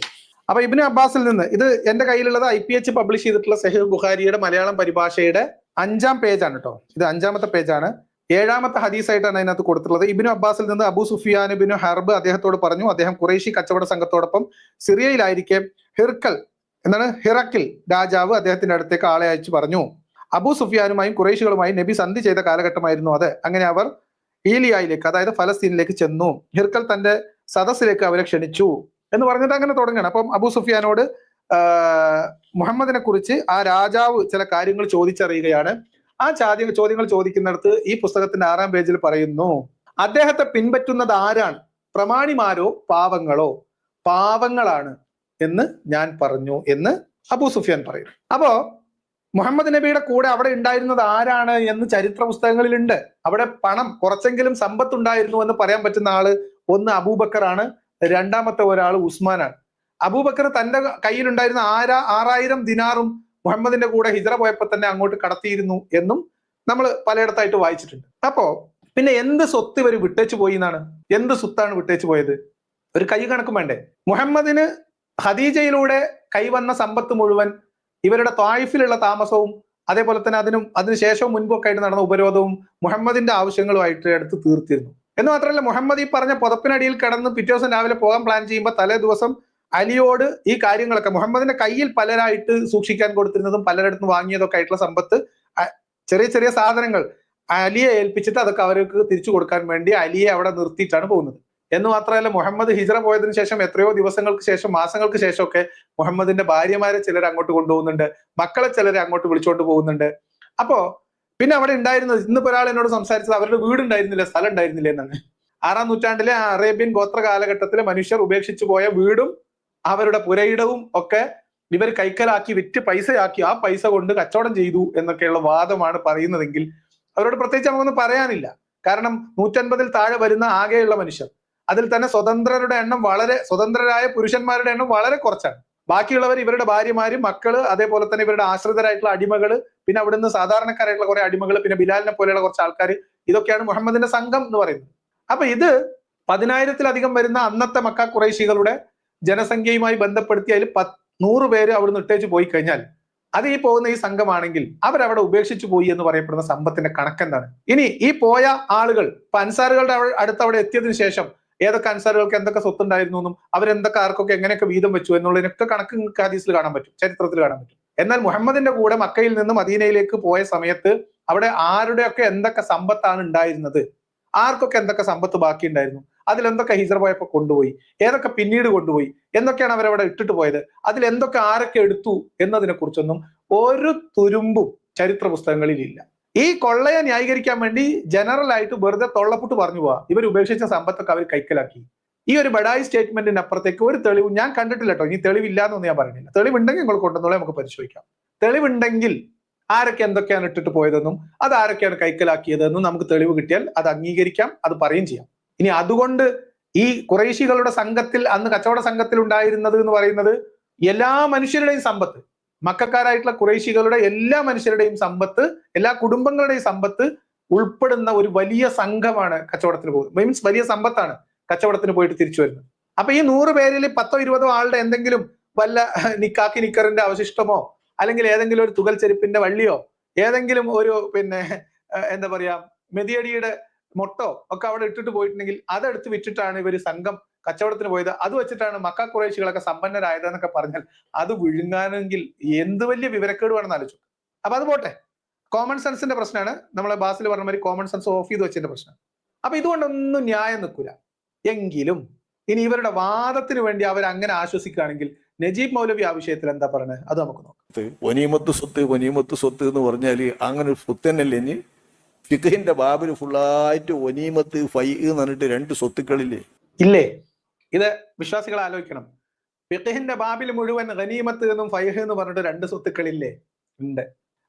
അപ്പൊ ഇബ്നു അബ്ബാസിൽ നിന്ന്, ഇത് എന്റെ കയ്യിലുള്ളത് IPH പബ്ലിഷ് ചെയ്തിട്ടുള്ള സഹീഹ് ബുഖാരിയുടെ മലയാളം പരിഭാഷയുടെ 5ാം പേജാണ് കേട്ടോ. ഇത് 5ാമത്തെ പേജാണ്. 7ാമത്തെ ഹദീസായിട്ടാണ് അതിനകത്ത് കൊടുത്തിട്ടുള്ളത്. ഇബ്നു അബ്ബാസിൽ നിന്ന് അബൂ സുഫിയാൻ ബിനു ഹർബ് അദ്ദേഹത്തോട് പറഞ്ഞു, അദ്ദേഹം ഖുറൈശി കച്ചവട സംഘത്തോടൊപ്പം സിറിയയിലായിരിക്കെ ഹിറക്കിൽ രാജാവ് അദ്ദേഹത്തിന്റെ അടുത്തേക്ക് ആളെ അയച്ചു പറഞ്ഞു. അബൂ സുഫിയാനുമായും ഖുറൈശികളുമായും നബി സന്ധി ചെയ്ത കാലഘട്ടമായിരുന്നു അത്. അങ്ങനെ അവർ ഈലിയായിലേക്ക്, അതായത് ഫലസ്തീനിലേക്ക് ചെന്നു. ഹിർക്കൽ തന്റെ സദസ്സിലേക്ക് അവരെ ക്ഷണിച്ചു എന്ന് പറഞ്ഞിട്ട് അങ്ങനെ തുടങ്ങണം. അപ്പം അബൂ സുഫിയാനോട് മുഹമ്മദിനെ കുറിച്ച് ആ രാജാവ് ചില കാര്യങ്ങൾ ചോദിച്ചറിയുകയാണ്. ആ ചോദ്യങ്ങൾ ചോദിക്കുന്നിടത്ത് ഈ പുസ്തകത്തിന്റെ 6ാം പേജിൽ പറയുന്നു, അദ്ദേഹത്തെ പിൻപറ്റുന്നത് ആരാണ്? പ്രമാണിമാരോ പാവങ്ങളോ? പാവങ്ങളാണ് എന്ന് ഞാൻ പറഞ്ഞു എന്ന് അബൂ സുഫിയാൻ പറയും. അപ്പോ മുഹമ്മദ് നബിയുടെ കൂടെ അവിടെ ഉണ്ടായിരുന്നത് ആരാണ് എന്ന് ചരിത്ര പുസ്തകങ്ങളിലുണ്ട്. അവിടെ പണം, കുറച്ചെങ്കിലും സമ്പത്ത് ഉണ്ടായിരുന്നു എന്ന് പറയാൻ പറ്റുന്ന ആള് ഒന്ന് അബൂബക്കറാണ്, 2ാമത്തെ ഒരാൾ ഉസ്മാനാണ്. അബൂബക്കർ തന്റെ കയ്യിലുണ്ടായിരുന്ന 6000 ദിനാറും മുഹമ്മദിന്റെ കൂടെ ഹിജ്റ പോയപ്പോ തന്നെ അങ്ങോട്ട് കടത്തിയിരുന്നു എന്നും നമ്മൾ പലയിടത്തായിട്ട് വായിച്ചിട്ടുണ്ട്. അപ്പോ പിന്നെ എന്ത് സ്വത്ത് ഇവർ വിട്ടേച്ചു പോയി എന്നാണ്? എന്ത് സ്വത്താണ് വിട്ടേച്ചു പോയത്? ഒരു കൈ കണക്കും വേണ്ടേ? മുഹമ്മദിന് ഖദീജയിലൂടെ കൈവന്ന സമ്പത്ത് മുഴുവൻ ഇവരുടെ ത്വായിഫിലുള്ള താമസവും അതേപോലെ തന്നെ അതിനുശേഷവും മുൻപൊക്കെ ആയിട്ട് നടന്ന ഉപരോധവും മുഹമ്മദിന്റെ ആവശ്യങ്ങളുമായിട്ട് എടുത്ത് തീർത്തിരുന്നു. എന്ന് മാത്രമല്ല, മുഹമ്മദ് ഈ പറഞ്ഞ പുതപ്പിനടിയിൽ കിടന്ന് പിറ്റേ ദിവസം രാവിലെ പോകാൻ പ്ലാൻ ചെയ്യുമ്പോൾ തലേ ദിവസം അലിയോട് ഈ കാര്യങ്ങളൊക്കെ മുഹമ്മദിന്റെ കയ്യിൽ പലരായിട്ട് സൂക്ഷിക്കാൻ കൊടുത്തിരുന്നതും പലരിടത്തും വാങ്ങിയതൊക്കെ ആയിട്ടുള്ള സമ്പത്ത്, ചെറിയ ചെറിയ സാധനങ്ങൾ അലിയെ ഏൽപ്പിച്ചിട്ട് അതൊക്കെ അവർക്ക് തിരിച്ചു കൊടുക്കാൻ വേണ്ടി അലിയെ അവിടെ നിർത്തിയിട്ടാണ് പോകുന്നത്. എന്ന് മാത്രമല്ല, മുഹമ്മദ് ഹിജ്റ പോയതിനു ശേഷം എത്രയോ ദിവസങ്ങൾക്ക് ശേഷം, മാസങ്ങൾക്ക് ശേഷമൊക്കെ മുഹമ്മദിന്റെ ഭാര്യമാരെ ചിലർ അങ്ങോട്ട് കൊണ്ടുപോകുന്നുണ്ട്, മക്കളെ ചിലരെ അങ്ങോട്ട് വിളിച്ചോണ്ട് പോകുന്നുണ്ട്. അപ്പോ പിന്നെ അവിടെ ഉണ്ടായിരുന്നത്, ഇന്നിപ്പോ ഒരാൾ എന്നോട് സംസാരിച്ചത് അവരുടെ വീടുണ്ടായിരുന്നില്ല, സ്ഥലം ഉണ്ടായിരുന്നില്ല എന്നാണ്. 6ാം നൂറ്റാണ്ടിലെ അറേബ്യൻ ഗോത്ര കാലഘട്ടത്തിലെ മനുഷ്യർ ഉപേക്ഷിച്ചു പോയ വീടും അവരുടെ പുരയിടവും ഒക്കെ ഇവർ കൈക്കലാക്കി വിറ്റ് പൈസയാക്കി ആ പൈസ കൊണ്ട് കച്ചവടം ചെയ്തു എന്നൊക്കെയുള്ള വാദമാണ് പറയുന്നതെങ്കിൽ അവരോട് പ്രത്യേകിച്ച് നമുക്കൊന്നും പറയാനില്ല. കാരണം 150-ൽ താഴെ വരുന്ന ആകെയുള്ള മനുഷ്യർ, അതിൽ തന്നെ സ്വതന്ത്രരായ പുരുഷന്മാരുടെ എണ്ണം വളരെ കുറച്ചാണ്. ബാക്കിയുള്ളവർ ഇവരുടെ ഭാര്യമാരും മക്കള്, അതേപോലെ തന്നെ ഇവരുടെ ആശ്രിതരായിട്ടുള്ള അടിമകള്, പിന്നെ അവിടുന്ന് സാധാരണക്കാരായിട്ടുള്ള കുറെ അടിമകൾ, പിന്നെ ബിലാലിനെ പോലെയുള്ള കുറച്ച് ആൾക്കാർ, ഇതൊക്കെയാണ് മുഹമ്മദിന്റെ സംഘം എന്ന് പറയുന്നത്. അപ്പൊ ഇത് 10,000-ലധികം വരുന്ന അന്നത്തെ മക്ക ഖുറൈശികളുടെ ജനസംഖ്യയുമായി ബന്ധപ്പെടുത്തി അതിൽ 100 പേര് അവിടുന്ന് ഇട്ടേച്ച് പോയി കഴിഞ്ഞാൽ അത് ഈ പോകുന്ന ഈ സംഘമാണെങ്കിൽ അവരവിടെ ഉപേക്ഷിച്ചു പോയി എന്ന് പറയപ്പെടുന്ന സമ്പത്തിന്റെ കണക്കെന്താണ്? ഇനി ഈ പോയ ആളുകൾ ഇപ്പൊ അൻസാറുകളുടെ അടുത്ത് അവിടെ എത്തിയതിനു ശേഷം ഏതൊക്കെ അൻസാറുകൾക്ക് എന്തൊക്കെ സ്വത്തുണ്ടായിരുന്നു എന്നും അവരെന്തൊക്കെ ആർക്കൊക്കെ എങ്ങനെയൊക്കെ വീതം വെച്ചു എന്നുള്ളതിനൊക്കെ കണക്ക് നിങ്ങൾക്ക് ഹദീസിൽ കാണാൻ പറ്റും, ചരിത്രത്തിൽ കാണാൻ പറ്റും. എന്നാൽ മുഹമ്മദിന്റെ കൂടെ മക്കയിൽ നിന്ന് മദീനയിലേക്ക് പോയ സമയത്ത് അവിടെ ആരുടെയൊക്കെ എന്തൊക്കെ സമ്പത്താണ് ഉണ്ടായിരുന്നത്, ആർക്കൊക്കെ എന്തൊക്കെ സമ്പത്ത് ബാക്കി ഉണ്ടായിരുന്നു, അതിലെന്തൊക്കെ ഹിജ്റ പോയപ്പോ കൊണ്ടുപോയി, ഏതൊക്കെ പിന്നീട് കൊണ്ടുപോയി, എന്തൊക്കെയാണ് അവരവിടെ ഇട്ടിട്ട് പോയത്, അതിൽ എന്തൊക്കെ ആരൊക്കെ എടുത്തു എന്നതിനെ കുറിച്ചൊന്നും ഒരു തുരുമ്പും ചരിത്ര പുസ്തകങ്ങളിൽ ഇല്ല. ഈ കൊള്ളയെ ന്യായീകരിക്കാൻ വേണ്ടി ജനറൽ ആയിട്ട് വെറുതെ തൊള്ളപ്പുട്ട് പറഞ്ഞു പോവാ, ഇവർ ഉപേക്ഷിച്ച സമ്പത്തൊക്കെ അവർ കൈക്കലാക്കി, ഈ ഒരു ബഡായി സ്റ്റേറ്റ്മെന്റിന് അപ്പുറത്തേക്ക് ഒരു തെളിവ് ഞാൻ കണ്ടിട്ടില്ല കേട്ടോ. ഇനി തെളിവില്ല എന്നൊന്നും ഞാൻ പറയുന്നില്ല. തെളിവുണ്ടെങ്കിൽ നിങ്ങൾ കൊണ്ടുവന്നോളെ, നമുക്ക് പരിശോധിക്കാം. തെളിവുണ്ടെങ്കിൽ ആരൊക്കെ എന്തൊക്കെയാണ് ഇട്ടിട്ട് പോയതെന്നും അത് ആരൊക്കെയാണ് കൈക്കലാക്കിയതെന്നും നമുക്ക് തെളിവ് കിട്ടിയാൽ അത് അംഗീകരിക്കാം, അത് പറയുകയും ചെയ്യാം. ഇനി അതുകൊണ്ട് ഈ ഖുറൈശികളുടെ സംഘത്തിൽ, അന്ന് കച്ചവട സംഘത്തിൽ ഉണ്ടായിരുന്നത് എന്ന് പറയുന്നത് എല്ലാ മനുഷ്യരുടെയും സമ്പത്ത്, മക്കക്കാരായിട്ടുള്ള ഖുറൈശികളുടെ എല്ലാ മനുഷ്യരുടെയും സമ്പത്ത്, എല്ലാ കുടുംബങ്ങളുടെയും സമ്പത്ത് ഉൾപ്പെടുന്ന ഒരു വലിയ സംഘമാണ് കച്ചവടത്തിന് പോകുന്നത്. മീൻസ് വലിയ സമ്പത്താണ് കച്ചവടത്തിന് പോയിട്ട് തിരിച്ചു വരുന്നത്. അപ്പൊ ഈ 100 പേരിൽ 10 20 ആളുടെ എന്തെങ്കിലും വല്ല നിക്കറിന്റെ അവശിഷ്ടമോ അല്ലെങ്കിൽ ഏതെങ്കിലും ഒരു തുകൽ ചെരുപ്പിന്റെ വള്ളിയോ ഏതെങ്കിലും ഒരു എന്താ പറയാ മെതിയടിയുടെ മൊട്ടോ ഒക്കെ അവിടെ ഇട്ടിട്ട് പോയിട്ടുണ്ടെങ്കിൽ അതെടുത്ത് വിറ്റിട്ടാണ് ഇവർ സംഘം കച്ചവടത്തിന് പോയത്. അത് വെച്ചിട്ടാണ് മക്ക ഖുറൈശികളൊക്കെ സമ്പന്നരായതെന്നൊക്കെ പറഞ്ഞാൽ അത് വിഴുങ്ങാനെങ്കിൽ എന്ത് വലിയ വിവരക്കേട് വേണമെന്ന് ആലോചിച്ചു. അപ്പൊ അത് പോട്ടെ, കോമൺ സെൻസിന്റെ പ്രശ്നമാണ്. നമ്മളെ ബാസിൽ പറഞ്ഞ മാതിരി കോമൺ സെൻസ് ഓഫ് ചെയ്ത് വെച്ചതിന്റെ പ്രശ്നം. അപ്പൊ ഇതുകൊണ്ടൊന്നും ന്യായം നിൽക്കൂല. എങ്കിലും ഇനി ഇവരുടെ വാദത്തിന് വേണ്ടി അവർ അങ്ങനെ ആശ്വസിക്കുകയാണെങ്കിൽ നജീബ് മൗലവി ആ വിഷയത്തിൽ എന്താ പറയുന്നത് അത് നമുക്ക് നോക്കാം. ഒനീമത്ത് സ്വത്ത് എന്ന് പറഞ്ഞാല് അങ്ങനെ ഒരു സ്വത്ത് തന്നെയല്ലേ. ഇനി ഫിഖഹിന്റെ ബാബിൽ ഫുള്ളായിട്ട് ഒനീമത്ത് ഫൈ എന്ന് പറഞ്ഞിട്ട് 2 സ്വത്തുക്കളില്ലേ? ഇല്ലേ? ഇത് വിശ്വാസികൾ ആലോചിക്കണം. ഫിഖഹിന്റെ ബാബിൽ മുഴുവൻ ഗനീമത്ത് എന്നും ഫൈഹ് എന്ന് പറഞ്ഞിട്ട് 2 സ്വത്തുക്കളില്ലേ? ഉണ്ട്.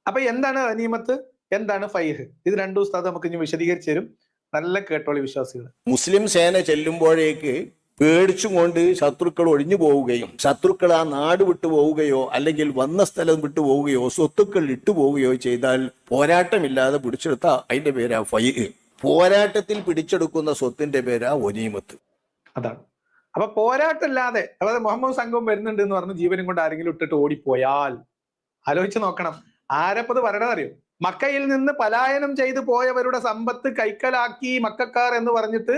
അപ്പൊ എന്താണ് ഗനീമത്ത്, എന്താണ് ഫൈഹ്? ഇത് 2 ഉസ്താദ് നമുക്ക് ഇനി വിശദീകരിച്ചു തരും. നല്ല കേട്ടോളി വിശ്വാസികൾ. മുസ്ലിം സേന ചെല്ലുമ്പോഴേക്ക് പേടിച്ചും കൊണ്ട് ശത്രുക്കൾ ഒഴിഞ്ഞു പോവുകയും ശത്രുക്കൾ ആ നാട് വിട്ടു പോവുകയോ അല്ലെങ്കിൽ വന്ന സ്ഥലം വിട്ടു പോവുകയോ സ്വത്തുക്കൾ ഇട്ടു പോവുകയോ ചെയ്താൽ പോരാട്ടമില്ലാതെ പിടിച്ചെടുത്ത അതിന്റെ പേരാ ഫൈഹ്. പോരാട്ടത്തിൽ പിടിച്ചെടുക്കുന്ന സ്വത്തിന്റെ പേരാ ഒനീമത്ത്. അതാണ്. അപ്പൊ പോരാട്ടമില്ലാതെ, അതായത് മുഹമ്മദ് സംഘവും വരുന്നുണ്ട് എന്ന് പറഞ്ഞ് ജീവനും കൊണ്ട് ആരെങ്കിലും ഇട്ടിട്ട് ഓടിപ്പോയാൽ ആലോചിച്ച് നോക്കണം. ആരപ്പത് പറയണതറിയോ? മക്കയിൽ നിന്ന് പലായനം ചെയ്തു പോയവരുടെ സമ്പത്ത് കൈക്കലാക്കി മക്കാർ എന്ന് പറഞ്ഞിട്ട്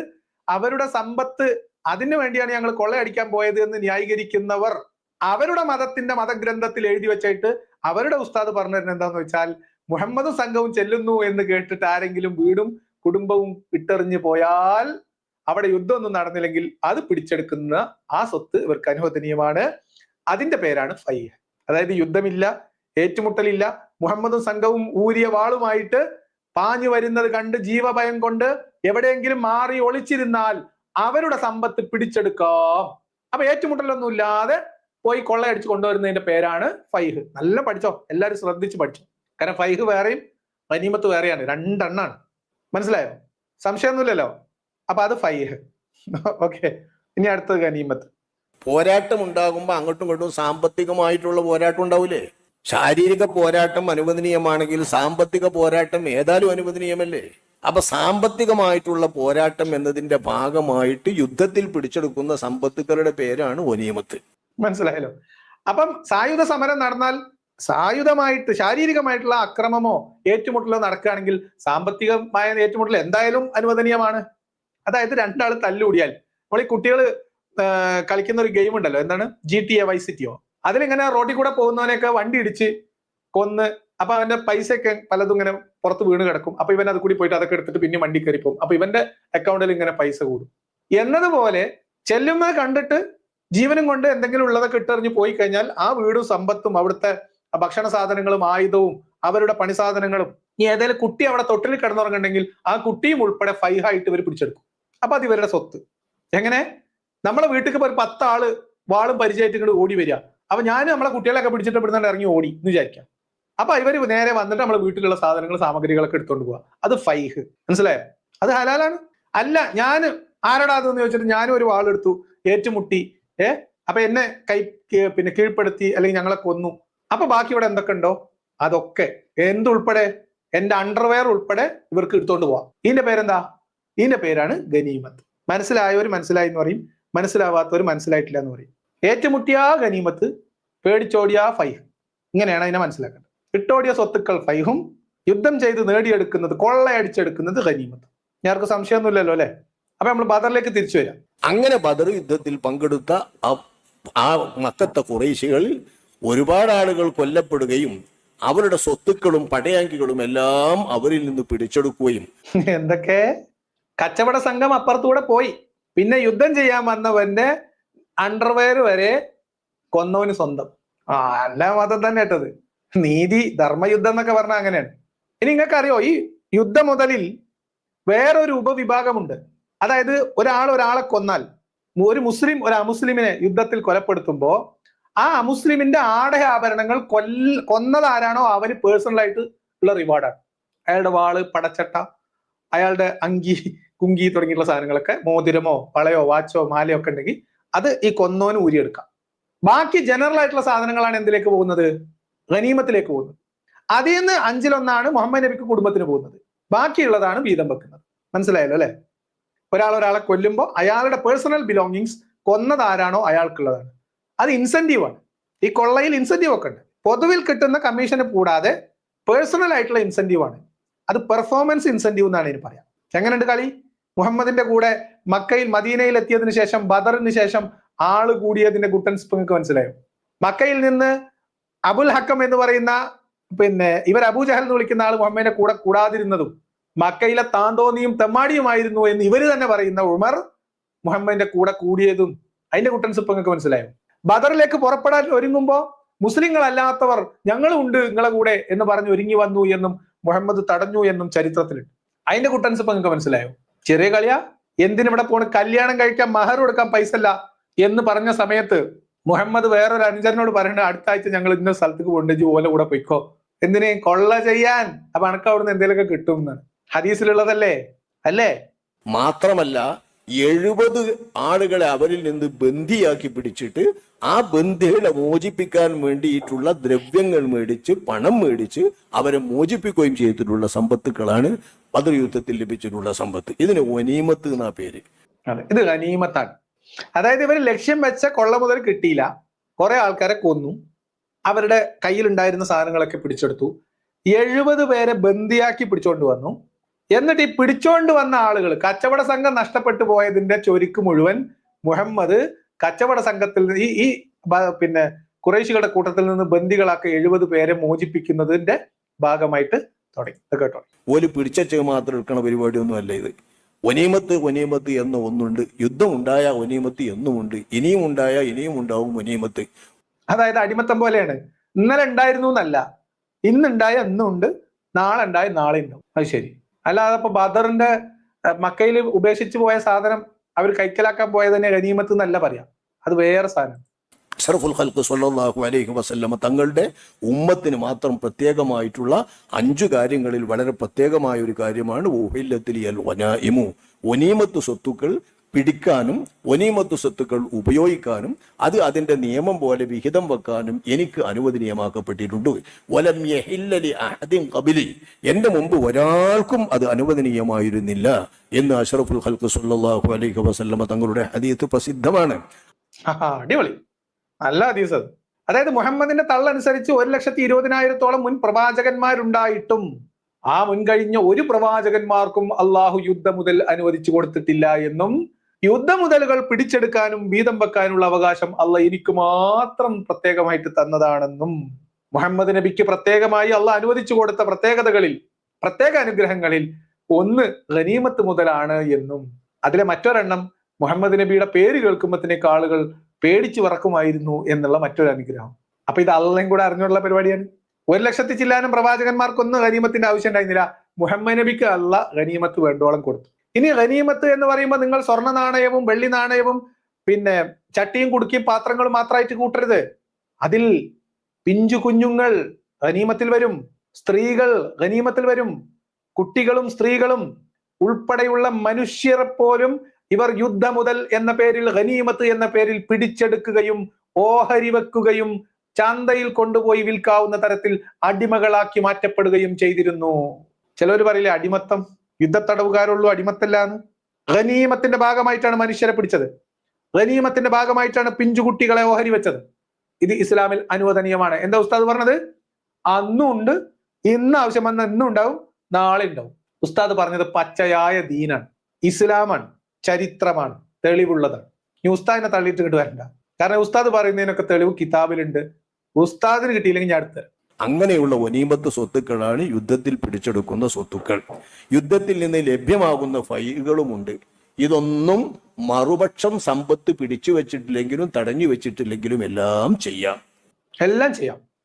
അവരുടെ സമ്പത്ത് അതിനു വേണ്ടിയാണ് ഞങ്ങൾ കൊള്ളയടിക്കാൻ പോയത് എന്ന് ന്യായീകരിക്കുന്നവർ അവരുടെ മതത്തിന്റെ മതഗ്രന്ഥത്തിൽ എഴുതി വെച്ചിട്ട് അവരുടെ ഉസ്താദ് പറഞ്ഞു തരുന്നത് എന്താന്ന് വെച്ചാൽ മുഹമ്മദും സംഘവും ചെല്ലുന്നു എന്ന് കേട്ടിട്ട് ആരെങ്കിലും വീടും കുടുംബവും ഇട്ടെറിഞ്ഞു പോയാൽ അവിടെ യുദ്ധമൊന്നും നടന്നില്ലെങ്കിൽ അത് പിടിച്ചെടുക്കുന്ന ആ സ്വത്ത് ഇവർക്ക് അനുവദനീയമാണ്. അതിന്റെ പേരാണ് ഫൈഹ്. അതായത് യുദ്ധമില്ല, ഏറ്റുമുട്ടലില്ല, മുഹമ്മദും സംഘവും ഊരിയ വാളുമായിട്ട് പാഞ്ഞു വരുന്നത് കണ്ട് ജീവഭയം കൊണ്ട് എവിടെയെങ്കിലും മാറി ഒളിച്ചിരുന്നാൽ അവരുടെ സമ്പത്ത് പിടിച്ചെടുക്കാം. അപ്പൊ ഏറ്റുമുട്ടലൊന്നും ഇല്ലാതെ പോയി കൊള്ളയടിച്ച് കൊണ്ടുവരുന്നതിന്റെ പേരാണ് ഫൈഹ്. നല്ല പഠിച്ചോ, എല്ലാവരും ശ്രദ്ധിച്ച് പഠിച്ചോ. കാരണം ഫൈഹ് വേറെയും ഗനീമത്ത് വേറെയാണ്, 2 എണ്ണാണ്. മനസ്സിലായോ? സംശയമൊന്നുമില്ലല്ലോ. അപ്പൊ അത് ഫൈഹ്. ഓക്കെ, ഇനി അടുത്തത് ഗനീമത്ത്. പോരാട്ടം ഉണ്ടാകുമ്പോ അങ്ങോട്ടും ഇങ്ങോട്ടും സാമ്പത്തികമായിട്ടുള്ള പോരാട്ടം ഉണ്ടാവൂലേ? ശാരീരിക പോരാട്ടം അനുവദനീയമാണെങ്കിൽ സാമ്പത്തിക പോരാട്ടം ഏതായാലും അനുവദനീയമല്ലേ? അപ്പൊ സാമ്പത്തികമായിട്ടുള്ള പോരാട്ടം എന്നതിന്റെ ഭാഗമായിട്ട് യുദ്ധത്തിൽ പിടിച്ചെടുക്കുന്ന സമ്പത്തുക്കളുടെ പേരാണ് ഒനീമത്ത്. മനസ്സിലായല്ലോ? അപ്പം സായുധ സമരം നടന്നാൽ സായുധമായിട്ട് ശാരീരികമായിട്ടുള്ള അക്രമമോ ഏറ്റുമുട്ടലോ നടക്കുകയാണെങ്കിൽ സാമ്പത്തികമായ ഏറ്റുമുട്ടൽ എന്തായാലും അനുവദനീയമാണ്. അതായത് 2 ആൾ തല്ലുകൂടിയാൽ, നമ്മൾ ഈ കുട്ടികൾ കളിക്കുന്ന ഒരു ഗെയിം ഉണ്ടല്ലോ, എന്താണ് GTA വൈസ് സിറ്റിയോ, അതിലിങ്ങനെ റോഡിൽ കൂടെ പോകുന്നവനെയൊക്കെ വണ്ടി ഇടിച്ച് കൊന്ന് അപ്പൊ അവന്റെ പൈസയൊക്കെ പലതും ഇങ്ങനെ പുറത്ത് വീണ് കിടക്കും. അപ്പൊ ഇവൻ അത് കൂടി പോയിട്ട് അതൊക്കെ എടുത്തിട്ട് പിന്നെ വണ്ടി കയറി പോകും. അപ്പൊ ഇവന്റെ അക്കൗണ്ടിൽ ഇങ്ങനെ പൈസ കൂടും എന്നതുപോലെ ചെല്ലുമ്പോൾ കണ്ടിട്ട് ജീവനും കൊണ്ട് എന്തെങ്കിലും ഉള്ളതൊക്കെ ഇട്ടെറിഞ്ഞ് പോയി കഴിഞ്ഞാൽ ആ വീടും സമ്പത്തും അവിടുത്തെ ഭക്ഷണ സാധനങ്ങളും ആയുധവും അവരുടെ പണി സാധനങ്ങളും, ഈ ഏതായാലും കുട്ടി അവിടെ തൊട്ടിൽ കിടന്നുറങ്ങുന്നുണ്ടെങ്കിൽ ആ കുട്ടിയും ഉൾപ്പെടെ ഫൈഹായിട്ട് ഇവർ പിടിച്ചെടുക്കും. അപ്പൊ അത് ഇവരുടെ സ്വത്ത്. എങ്ങനെ? നമ്മളെ വീട്ടിൽ ഒരു 10 ആള് വാളും പരിചയമായിട്ട് ഇങ്ങോട്ട് ഓടി വരിക. അപ്പൊ ഞാൻ നമ്മളെ കുട്ടികളെയൊക്കെ പിടിച്ചിട്ട് ഇവിടുന്ന് ഇറങ്ങി ഓടി എന്ന് വിചാരിക്കാം. അപ്പൊ ഇവര് നേരെ വന്നിട്ട് നമ്മളെ വീട്ടിലുള്ള സാധനങ്ങൾ സാമഗ്രികളൊക്കെ എടുത്തോണ്ട് പോവാ. അത് ഫൈഹ്. മനസ്സിലായോ? അത് ഹലാലാണ്. അല്ല ഞാൻ ആരടാ അതെന്ന് ചോദിച്ചിട്ട് ഞാനും ഒരു വാളെടുത്തു, ഏറ്റുമുട്ടി, അപ്പൊ എന്നെ കീഴ്പ്പെടുത്തി അല്ലെങ്കിൽ ഞങ്ങളെ കൊന്നു. അപ്പൊ ബാക്കി ഇവിടെ എന്തൊക്കെ ഉണ്ടോ അതൊക്കെ എന്തുൾപ്പെടെ എന്റെ അണ്ടർവെയർ ഉൾപ്പെടെ ഇവർക്ക് എടുത്തോണ്ട് പോവാം. ഇതിന്റെ പേരെന്താ? ഇതിന്റെ പേരാണ് ഗനീമത്ത്. മനസ്സിലായവർ മനസ്സിലായി എന്ന് പറയും, മനസ്സിലാവാത്തവർ മനസ്സിലായിട്ടില്ല എന്ന് പറയും. ഏറ്റുമുട്ടിയ ഗനീമത്ത്, പേടിച്ചോടിയ ഫൈഹ്. ഇങ്ങനെയാണ് അതിനെ മനസ്സിലാക്കേണ്ടത്. ഇട്ടോടിയ സ്വത്തുക്കൾ ഫൈഹും, യുദ്ധം ചെയ്ത് നേടിയെടുക്കുന്നത് കൊള്ളയടിച്ചെടുക്കുന്നത് ഗനീമത്ത്. ഞാർക്ക് സംശയമൊന്നുമില്ലല്ലോ അല്ലെ? അപ്പൊ നമ്മൾ ബദറിലേക്ക് തിരിച്ചു വരാം. അങ്ങനെ ബദർ യുദ്ധത്തിൽ പങ്കെടുത്ത ആ മക്കത്തെ ഖുറൈശികളിൽ ഒരുപാട് ആളുകൾ കൊല്ലപ്പെടുകയും അവരുടെ സ്വത്തുക്കളും പടയാങ്കികളും എല്ലാം അവരിൽ നിന്ന് പിടിച്ചെടുക്കുകയും. എന്തൊക്കെ കച്ചവട സംഘം അപ്പുറത്തൂടെ പോയി, പിന്നെ യുദ്ധം ചെയ്യാൻ വന്നവന്റെ അണ്ടർവെയർ വരെ കൊന്നവന് സ്വന്തം. അല്ല മതം തന്നെ കേട്ടത്. നീതി ധർമ്മയുദ്ധം എന്നൊക്കെ പറഞ്ഞാൽ അങ്ങനെയാണ്. ഇനി നിങ്ങൾക്ക് അറിയോ, ഈ യുദ്ധ മുതലിൽ വേറൊരു ഉപവിഭാഗമുണ്ട്. അതായത് ഒരാളെ കൊന്നാൽ ഒരു മുസ്ലിം ഒരു അമുസ്ലിമിനെ യുദ്ധത്തിൽ കൊലപ്പെടുത്തുമ്പോ ആ അമുസ്ലിമിന്റെ ആഭരണങ്ങൾ കൊന്നതാരാണോ അവന് പേഴ്സണലായിട്ട് ഉള്ള റിവാർഡാണ്. അയാളുടെ വാള്, പടച്ചട്ട, അയാളുടെ അങ്കി, കുങ്കി തുടങ്ങിയിട്ടുള്ള സാധനങ്ങളൊക്കെ, മോതിരമോ വളയോ വാച്ചോ മാലയോ ഒക്കെ ഉണ്ടെങ്കിൽ അത് ഈ കൊന്നോന് ഊരിയെടുക്കാം. ബാക്കി ജനറൽ ആയിട്ടുള്ള സാധനങ്ങളാണ് എന്തിലേക്ക് പോകുന്നത്? ഗനീമത്തിലേക്ക് പോകുന്നത്. അതിൽ നിന്ന് 5-1 മുഹമ്മദ് നബിക്ക് കുടുംബത്തിന് പോകുന്നത്. ബാക്കിയുള്ളതാണ് വീതം വെക്കുന്നത്. മനസ്സിലായല്ലോ അല്ലെ? ഒരാളെ കൊല്ലുമ്പോൾ അയാളുടെ പേഴ്സണൽ ബിലോങ്ങിങ്സ് കൊന്നതാരാണോ അയാൾക്കുള്ളതാണ്. അത് ഇൻസെന്റീവാണ്. ഈ കൊള്ളയിൽ ഇൻസെന്റീവ് ഒക്കെ ഉണ്ട്. പൊതുവിൽ കിട്ടുന്ന കമ്മീഷന് കൂടാതെ പേഴ്സണൽ ആയിട്ടുള്ള ഇൻസെന്റീവ് ആണ്. അത് പെർഫോമൻസ് ഇൻസെന്റീവ് എന്നാണ് ഇതിന് പറയാം. എങ്ങനെയുണ്ട് കളി? മുഹമ്മദിന്റെ കൂടെ മക്കയിൽ മദീനയിൽ എത്തിയതിനു ശേഷം ബദറിന് ശേഷം ആള് കൂടിയതിന്റെ ഗുട്ടൻസ് നിങ്ങൾക്ക് മനസ്സിലായോ? മക്കയിൽ നിന്ന് അബുൽ ഹക്കം എന്ന് പറയുന്ന ഇവർ അബൂജഹൽ എന്ന് വിളിക്കുന്ന ആൾ മുഹമ്മദിന്റെ കൂടെ കൂടാതിരുന്നതും മക്കയിലെ താന്തോന്നിയും തെമ്മാടിയുമായിരുന്നു എന്ന് ഇവര് തന്നെ പറയുന്ന ഉമർ മുഹമ്മദിന്റെ കൂടെ കൂടിയതും അതിന്റെ ഗുട്ടൻസ് നിങ്ങൾക്ക് മനസ്സിലായോ? ബദറിലേക്ക് പുറപ്പെടാൻ ഒരുങ്ങുമ്പോ മുസ്ലിങ്ങളല്ലാത്തവർ ഞങ്ങളും ഉണ്ട് നിങ്ങളെ കൂടെ എന്ന് പറഞ്ഞ് ഒരുങ്ങി വന്നു എന്നും മുഹമ്മദ് തടഞ്ഞു എന്നും ചരിത്രത്തിലുണ്ട്. അതിന്റെ ഗുട്ടൻസ് നിങ്ങൾക്ക് മനസ്സിലായോ? ചെറിയ കളിയാ. എന്തിനിവിടെ പോണ്? കല്യാണം കഴിക്കാൻ മഹർ കൊടുക്കാൻ പൈസ ഇല്ല എന്ന് പറഞ്ഞ സമയത്ത് മുഹമ്മദ് വേറൊരു അനുചരനോട് പറയണ്ട, അടുത്ത ആഴ്ച ഞങ്ങൾ ഇന്ന സ്ഥലത്തേക്ക് കൊണ്ടുവച്ച് ഓല കൂടെ പൊയ്ക്കോ. എന്തിന്? കൊള്ള ചെയ്യാൻ. അപ്പൊ അനക്ക് അവിടുന്ന് എന്തെങ്കിലുമൊക്കെ കിട്ടും എന്ന് ഹദീസിലുള്ളതല്ലേ അല്ലേ? മാത്രമല്ല 70 ആളുകളെ അവരിൽ നിന്ന് ബന്ദിയാക്കി പിടിച്ചിട്ട് ആ ബന്ദികളെ മോചിപ്പിക്കാൻ വേണ്ടിയിട്ടുള്ള ദ്രവ്യങ്ങൾ മേടിച്ച്, പണം മേടിച്ച് അവരെ മോചിപ്പിക്കുകയും ചെയ്തിട്ടുള്ള സമ്പത്തുക്കളാണ് ബദർ യുദ്ധത്തിൽ ലഭിച്ചിട്ടുള്ള സമ്പത്ത്. ഇതിന് ഗനീമത്ത് എന്നാ പേര്. അതെ, ഇത് ഗനീമത്താണ്. അതായത് ഇവർ ലക്ഷ്യം വെച്ച കൊള്ള മുതൽ കിട്ടിയില്ല, കുറെ ആൾക്കാരെ കൊന്നു, അവരുടെ കയ്യിലുണ്ടായിരുന്ന സാധനങ്ങളൊക്കെ പിടിച്ചെടുത്തു, 70 പേരെ ബന്ദിയാക്കി പിടിച്ചോണ്ട് വന്നു. എന്നിട്ട് ഈ പിടിച്ചോണ്ട് വന്ന ആളുകൾ, കച്ചവട സംഘം നഷ്ടപ്പെട്ടു പോയതിന്റെ ചൊരുക്ക് മുഴുവൻ മുഹമ്മദ് കച്ചവട സംഘത്തിൽ ഈ ഖുറൈശികളുടെ കൂട്ടത്തിൽ നിന്ന് ബന്ദികളാക്കി 70 പേരെ മോചിപ്പിക്കുന്നതിന്റെ ഭാഗമായിട്ട് തുടങ്ങി. കേട്ടോ, ഒരു പിടിച്ചു മാത്രം എടുക്കണ പരിപാടിയൊന്നും അല്ല ഇത്. ഒനീമത്ത് എന്ന ഒന്നുണ്ട്. യുദ്ധം ഉണ്ടായ ഒനീമത്ത് എന്നുമുണ്ട്. ഇനിയും ഉണ്ടായ ഇനിയും ഉണ്ടാവും ഒനീമത്ത്. അതായത് അടിമത്തം പോലെയാണ്. ഇന്നലെ ഉണ്ടായിരുന്നു എന്നല്ല, ഇന്നുണ്ടായ ഇന്നും ഉണ്ട്, നാളെ ഉണ്ടായ നാളെ ഉണ്ടാവും. അത് ശരി. അല്ലാതെ ഇപ്പൊ ബദറിന്റെ മക്കയിൽ ഉപേക്ഷിച്ചു പോയ സാധനം അവർ കൈക്കലാക്കാൻ പോയതിനെ ഗനീമത്ത് എന്നല്ല പറയാം. അത് വേറെ സാധനം. അഷ്റഫുൽ ഖൽഖ് സ്വല്ലല്ലാഹു അലൈഹി വസല്ലമ തങ്ങളുടെ ഉമ്മത്തിന് മാത്രം പ്രത്യേകമായിട്ടുള്ള 5 കാര്യങ്ങളിൽ വളരെ പ്രത്യേകമായ ഒരു കാര്യമാണ് ഉഹില്ലത്തിൽ വനായിമു. ഒനീമത്ത് സ്വത്തുക്കൾ പിടിക്കാനും ഒനീമത്ത് സ്വത്തുക്കൾ ഉപയോഗിക്കാനും അത് അതിന്റെ നിയമം പോലെ വിഹിതം വെക്കാനും എനിക്ക് അനുവദനീയമാക്കപ്പെട്ടിട്ടുണ്ട്. വലം യഹില്ലലി അഹദിൻ ഖബലി, എന്റെ മുമ്പ് ഒരാൾക്കും അത് അനുവദനീയമായിരുന്നില്ല എന്ന് അഷ്റഫുൽ ഖൽഖ് സ്വല്ലല്ലാഹു അലൈഹി വസല്ലമ തങ്ങളുടെ ഹദീസ് പ്രസിദ്ധമാണ്. അടിപൊളി, നല്ല ഹദീസ് അത്. അതായത് മുഹമ്മദിന്റെ തള്ളനുസരിച്ച് 1,20,000-ഓളം മുൻ പ്രവാചകന്മാരുണ്ടായിട്ടും ആ മുൻകഴിഞ്ഞ ഒരു പ്രവാചകന്മാർക്കും അള്ളാഹു യുദ്ധമുതൽ അനുവദിച്ചു കൊടുത്തിട്ടില്ല എന്നും യുദ്ധമുതലുകൾ പിടിച്ചെടുക്കാനും വീതം വെക്കാനുള്ള അവകാശം അള്ളാഹ് എനിക്ക് മാത്രം പ്രത്യേകമായിട്ട് തന്നതാണെന്നും മുഹമ്മദ് നബിക്ക് പ്രത്യേകമായി അള്ളാഹ് അനുവദിച്ചു കൊടുത്ത പ്രത്യേക അനുഗ്രഹങ്ങളിൽ ഒന്ന് ഗനീമത്ത് മുതലാണ് എന്നും അതിലെ മറ്റൊരെണ്ണം മുഹമ്മദ് നബിയുടെ പേര് കേൾക്കുമ്പോഴത്തേക്ക് ആളുകൾ പേടിച്ചു വിറക്കുമായിരുന്നു എന്നുള്ള മറ്റൊരു അനുഗ്രഹം. അപ്പൊ ഇത് അള്ളയും കൂടെ അറിഞ്ഞുള്ള പരിപാടിയാണ്. 1,00,000 ചില്ലാനും പ്രവാചകന്മാർക്കൊന്നും ഗനീമത്തിന്റെ ആവശ്യം ഉണ്ടായിരുന്നില്ല. മുഹമ്മദ് നബിക്ക് അള്ളാഹ് ഗനീമത്ത് വേണ്ടോളം കൊടുത്തു. ഇനി ഗനീമത്ത് എന്ന് പറയുമ്പോൾ നിങ്ങൾ സ്വർണ്ണ നാണയവും വെള്ളി നാണയവും ചട്ടിയും കുടുക്കിയും പാത്രങ്ങളും മാത്രമായിട്ട് കൂട്ടരുത്. അതിൽ പിഞ്ചു കുഞ്ഞുങ്ങൾ ഗനീമത്തിൽ വരും, സ്ത്രീകൾ ഗനീമത്തിൽ വരും, കുട്ടികളും സ്ത്രീകളും ഉൾപ്പെടെയുള്ള മനുഷ്യരെ പോലും ഇവർ യുദ്ധമുതൽ എന്ന പേരിൽ ഗനീമത്ത് എന്ന പേരിൽ പിടിച്ചെടുക്കുകയും ഓഹരി വെക്കുകയും ചന്തയിൽ കൊണ്ടുപോയി വിൽക്കാവുന്ന തരത്തിൽ അടിമകളാക്കി മാറ്റപ്പെടുകയും ചെയ്തിരുന്നു. ചിലർ പറയില്ലേ അടിമത്തം, യുദ്ധത്തടവുകാരുള്ളൂ, അടിമത്തല്ലാന്ന്. ഗനീമത്തിന്റെ ഭാഗമായിട്ടാണ് മനുഷ്യരെ പിടിച്ചത്. ഗനീമത്തിന്റെ ഭാഗമായിട്ടാണ് പിഞ്ചുകുട്ടികളെ ഓഹരി വെച്ചത്. ഇത് ഇസ്ലാമിൽ അനുവദനീയമാണ്. എന്താ ഉസ്താദ് പറഞ്ഞത്? അന്നും ഉണ്ട്, ഇന്ന് ആവശ്യം വന്ന ഇന്നും ഉണ്ടാവും, നാളെ ഉണ്ടാവും. ഉസ്താദ് പറഞ്ഞത് പച്ചയായ ദീനാണ്, ഇസ്ലാമാണ്, ചരിത്രമാണ്, തെളിവുള്ളതാണ്. ഈ ഉസ്താദിനെ തള്ളിയിട്ട് ഇങ്ങോട്ട് വരണ്ട. കാരണം ഉസ്താദ് പറയുന്നതിനൊക്കെ തെളിവ് കിതാബിലുണ്ട്. ഉസ്താദിന് കിട്ടിയില്ലെങ്കിൽ ഞാൻ അടുത്ത്. അങ്ങനെയുള്ള ഒനീമത്ത് സ്വത്തുക്കളാണ് യുദ്ധത്തിൽ പിടിച്ചെടുക്കുന്ന സ്വത്തുക്കൾ. യുദ്ധത്തിൽ നിന്ന് ലഭ്യമാകുന്ന ഫൈകളുമുണ്ട്. ഇതൊന്നും മറുപക്ഷം സമ്പത്ത് പിടിച്ചു വെച്ചിട്ടില്ലെങ്കിലും തടഞ്ഞു വെച്ചിട്ടില്ലെങ്കിലും എല്ലാം ചെയ്യാം.